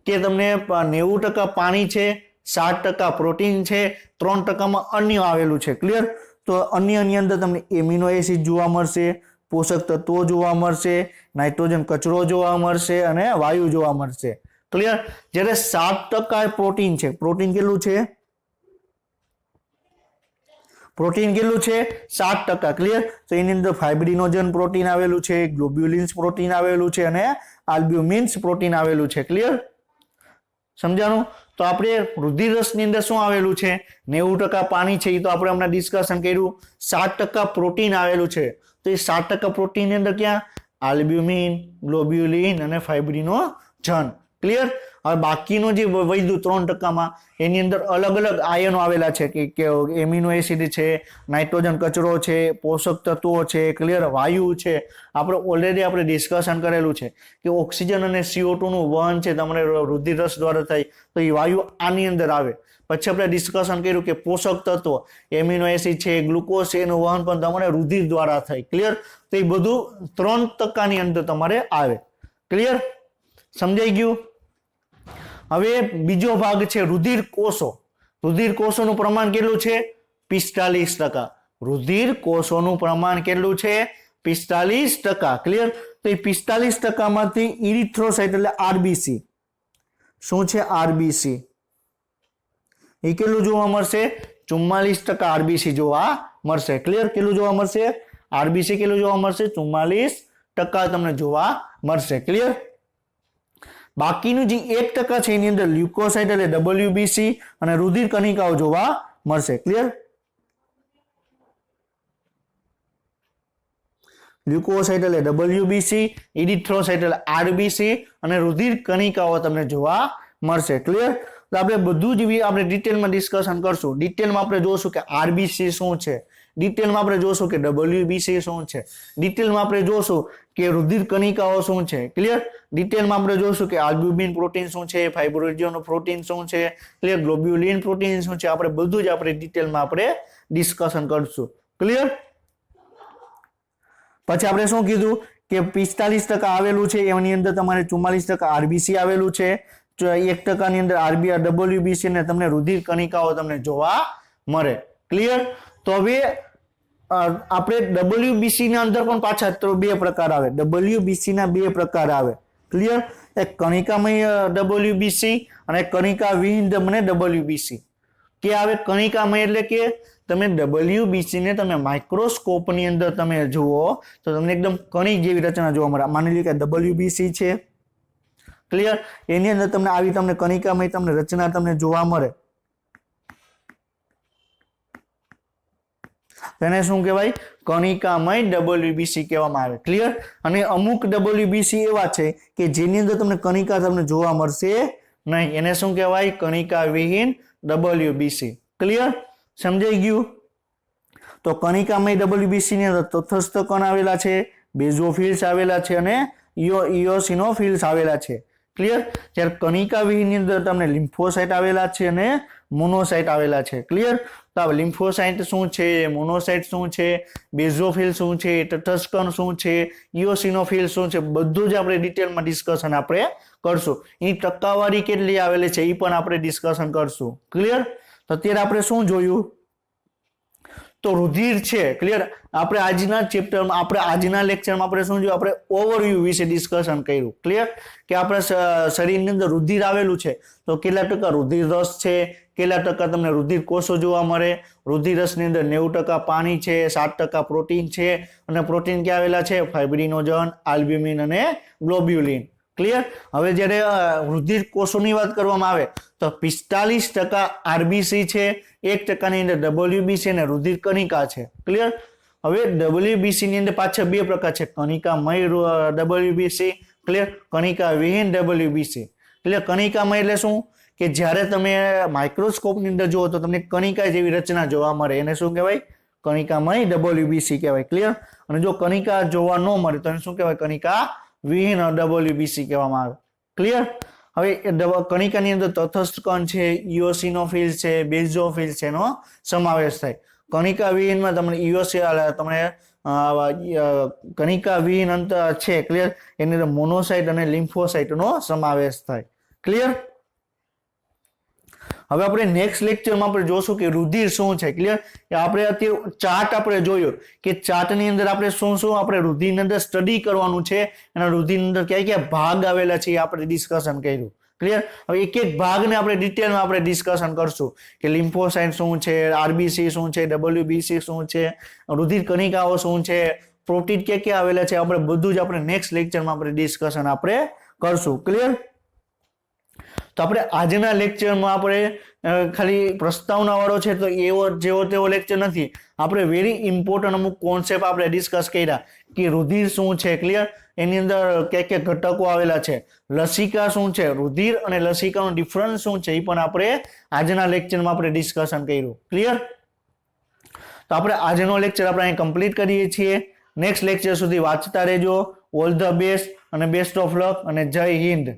કે તમને 90% પાણી છે, 7% પ્રોટીન છે, 3%માં અન્ય આવેલું છે. ક્લિયર? તો અન્યની અંદર તમને એમિનો એસિડ જોવા મળશે, પોષક તત્વો જોવા મળશે, નાઇટ્રોજન કચરો જોવા મળશે અને વાયુ જોવા મળશે. ક્લિયર? જ્યારે 7% પ્રોટીન છે. પ્રોટીન કેટલું છે? પ્રોટીન કેટલું છે 7%, ક્લિયર. તો એની અંદર ફાઇબ્રિનોજન પ્રોટીન આવેલું છે, ગ્લોબ્યુલિન્સ પ્રોટીન આવેલું છે અને આલ્બ્યુમિન્સ પ્રોટીન આવેલું છે, ક્લિયર. સમજાણું. તો આપણે રુધિરરસની અંદર શું આવેલું છે 90% પાણી છે, એ તો આપણે હમણાં ડિસ્કશન કર્યું. 7% પ્રોટીન આવેલું છે, તો એ 7% પ્રોટીનની અંદર ક્યાં આલ્બ્યુમિન, ગ્લોબ્યુલિન અને ફાઇબ્રિનોજન, ક્લિયર. હવે બાકીનો જે વધ્યું 3%માં એની અંદર અલગ અલગ આયનો આવેલા છે કે એમિનો એસિડ છે, નાઇટ્રોજન કચરો છે, પોષક તત્વો છે, ક્લિયર, વાયુ છે. આપણે ઓલરેડી આપણે ડિસ્કશન કરેલું છે કે ઓક્સિજન અને CO2 નું વહન છે તમારે રુધિરરસ દ્વારા થાય, તો એ વાયુ આની અંદર આવે. પછી આપણે ડિસ્કશન કર્યું કે પોષક તત્વો એમિનો એસિડ છે, ગ્લુકોઝ છે, એનું વહન પણ તમારે રુધિર દ્વારા થાય, ક્લિયર. તો એ બધું 3%ની અંદર તમારે આવે, ક્લિયર. સમજાઈ ગયું. હવે બીજો ભાગ છે રુધિર કોષો. રુધિર કોષોનું પ્રમાણ કેટલું છે 45%. રુધિર કોષોનું પ્રમાણ કેટલું છે 45%, ક્લિયર. તો એ 45% માંથી ઇરિથ્રોસાઇટ એટલે આરબીસી શું છે આરબીસી એ કેટલું જોવા મળશે 44% આરબીસી જોવા મળશે, ક્લિયર. કેટલું જોવા મળશે આરબીસી કેટલું જોવા મળશે 44% તમને જોવા મળશે, ક્લિયર. બાકીનું જે 1% છે એની અંદર લ્યુકોસાઇટ એટલે WBC અને રુધિર કણિકાઓ જોવા મળશે, ક્લિયર. લ્યુકોસાઇટ એટલે WBC, ઇરિથ્રોસાઇટ એટલે RBC અને રુધિર કણિકાઓ તમને જોવા મળશે, ક્લિયર. તો આપણે બધું જ આપણે ડિટેલમાં ડિસ્કશન કરશું. ડિટેલમાં આપણે જોશું કે RBC શું છે, ડિટેલમાં આપણે જોશું કે WBC શું છે, ડિટેલમાં આપણે જોશું કે રુધિર કણિકાઓ શું છે, ક્લિયર. ડિટેલમાં આપણે જોશું કે આલ્બ્યુમિન પ્રોટીન શું છે, ફાઇબ્રિનોજન પ્રોટીન શું છે, ક્લિયર, ગ્લોબ્યુલિન પ્રોટીન શું છે. આપણે બધું જ આપણે ડિટેલમાં આપણે ડિસ્કશન કરશું, ક્લિયર. પછી આપણે શું કીધું કે 45% આવેલું છે, એની અંદર તમારે 44% RBC આવેલું છે, 1% ની અંદર WBC ને તમને રુધિર કણિકાઓ તમને જોવા મળે, ક્લિયર. તો હવે આપણે WBC ના અંદર પણ પાછા બે પ્રકાર આવે. WBC ના બે પ્રકાર આવે, ક્લિયર. એક કણિકામય WBC અને કણિકા વિહીન WBC. કે આવે કણિકામય એટલે કે તમે WBC ને તમે માઇક્રોસ્કોપ ની અંદર તમે જુઓ તો તમને એકદમ કણિક જેવી રચના જોવા મળે. માની લો કે WBC છે, ક્લિયર. એની અંદર તમને આવી તમને કણિકામય તમને રચના તમને જોવા મળે. તેને શું કહેવાય કણિકામય WBC કહેવામાં આવે, ક્લિયર. અને અમુક WBC એવા છે કે જેની અંદર તમને કણિકા તમને જોવા મળશે નહીં, એને શું કહેવાય કણિકા વિહીન WBC, ક્લિયર. સમજાઈ ગયું. તો કણિકામય WBC ની અંદર તટસ્થ કણ આવેલા છે, બેઝોફિલ્સ આવેલા છે અને ઇઓસિનોફિલ્સ આવેલા છે, ક્લિયર. જ્યારે કણિકા વિહીન ની અંદર તમને લિમ્ફોસાઇટ આવેલા છે અને મોનોસાઇટ આવેલા છે, ક્લિયર. તો આ લિમ્ફોસાઇટ શું છે, મોનોસાઇટ શું છે, બેઝોફિલ શું છે, તટસ્થ કણ શું છે, ઇઓસિનોફિલ શું છે, બધું જ આપણે ડિટેલમાં ડિસ્કશન આપણે કરશું. એની ટકાવારી કેટલી આવેલી છે એ પણ આપણે ડિસ્કશન કરશું, ક્લિયર. તો અત્યારે આપણે શું જોયું તો રુધિર છે, ક્લિયર. આપણે આજના ચેપ્ટરમાં આપણે આજના લેક્ચરમાં આપણે શું જોયું આપણે ઓવરવ્યુ વિશે ડિસ્કશન કર્યું, ક્લિયર. કે આપણા શરીરની અંદર રુધિર આવેલું છે તો કેટલા ટકા રુધિર રસ છે, કેટલા ટકા તમને રુધિર કોષો જોવા મળે. રુધિર રસની અંદર 90% પાણી છે, 7% પ્રોટીન છે અને પ્રોટીન ક્યાં આવેલા છે ફાઇબ્રિનોજન, આલ્બ્યુમિન અને ગ્લોબ્યુલિન, ક્લિયર. હવે જ્યારે રુધિર કોષોની વાત કરવામાં આવે તો 45% RBC છે, 1% ની અંદર WBC અને રુધિર કણિકા છે, ક્લિયર. હવે WBC ની અંદર પાછા બે પ્રકાર છે, કણિકામય WBC, ક્લિયર, કણિકા વિહીન WBC, ક્લિયર. કણિકામય એટલે શું કે જ્યારે તમે માઇક્રોસ્કોપની અંદર જુઓ તો તમને કણિકા જેવી રચના જોવા મળે, એને શું કહેવાય કણિકામય WBC કહેવાય, ક્લિયર. અને જો કણિકા જોવા ન મળે તો એને શું કહેવાય કણિકા વિહીન WBC કહેવામાં આવે, ક્લિયર. હવે કણિકાની અંદર તટસ્થ કણ છે, ઇઓસિનોફિલ છે, બેઝોફિલ છે એનો સમાવેશ થાય. કણિકા વિહીનમાં તમને તમને કણિકા વિહીન અંતર છે, ક્લિયર. એની અંદર મોનોસાઇટ અને લિમ્ફોસાઇટ નો સમાવેશ થાય, ક્લિયર. હવે આપણે નેક્સ્ટ લેક્ચરમાં આપણે જોશું કે રુધિર શું છે, ક્લિયર. આપણે અત્યારે ચાર્ટ આપણે જોયો કે ચાર્ટની અંદર આપણે શું શું આપણે રુધિરની અંદર સ્ટડી કરવાનું છે અને રુધિરની અંદર કયા કયા ભાગ આવેલા છે એ આપણે ડિસ્કશન કર્યું, ક્લિયર? હવે એક એક ભાગને આપણે ડિટેલમાં આપણે ડિસ્કશન કરશું કે લિમ્ફોસાઇટ શું છે, આરબીસી શું છે, ડબલ્યુબીસી શું છે, રુધિર કણિકાઓ શું છે, પ્રોટીન ક્યાં આવેલા છે, આપણે બધું જ આપણે નેક્સ્ટ લેક્ચરમાં આપણે ડિસ્કશન આપણે કરશું. ક્લિયર? તો આપણે આજના લેક્ચરમાં આપણે ખાલી પ્રસ્તાવના વાળો છે તો એવો જેવો તેવો લેક્ચર નથી. આપણે વેરી ઇમ્પોર્ટન્ટ અમુક કોન્સેપ્ટ આપણે ડિસ્કસ કર્યા કે રુધિર શું છે. ક્લિયર? એની અંદર કયા ઘટકો આવેલા છે, લસિકા શું છે, રુધિર અને લસિકાનો ડિફરન્સ શું છે, એ પણ આપણે આજના લેક્ચરમાં આપણે ડિસ્કશન કર્યું. ક્લિયર? તો આપણે આજનો લેક્ચર આપણે અહીં કમ્પ્લીટ કરીએ છીએ. નેક્સ્ટ લેક્ચર સુધી વાંચતા રહેજો. ઓલ ધ બેસ્ટ અને બેસ્ટ ઓફ લક અને જય હિન્દ.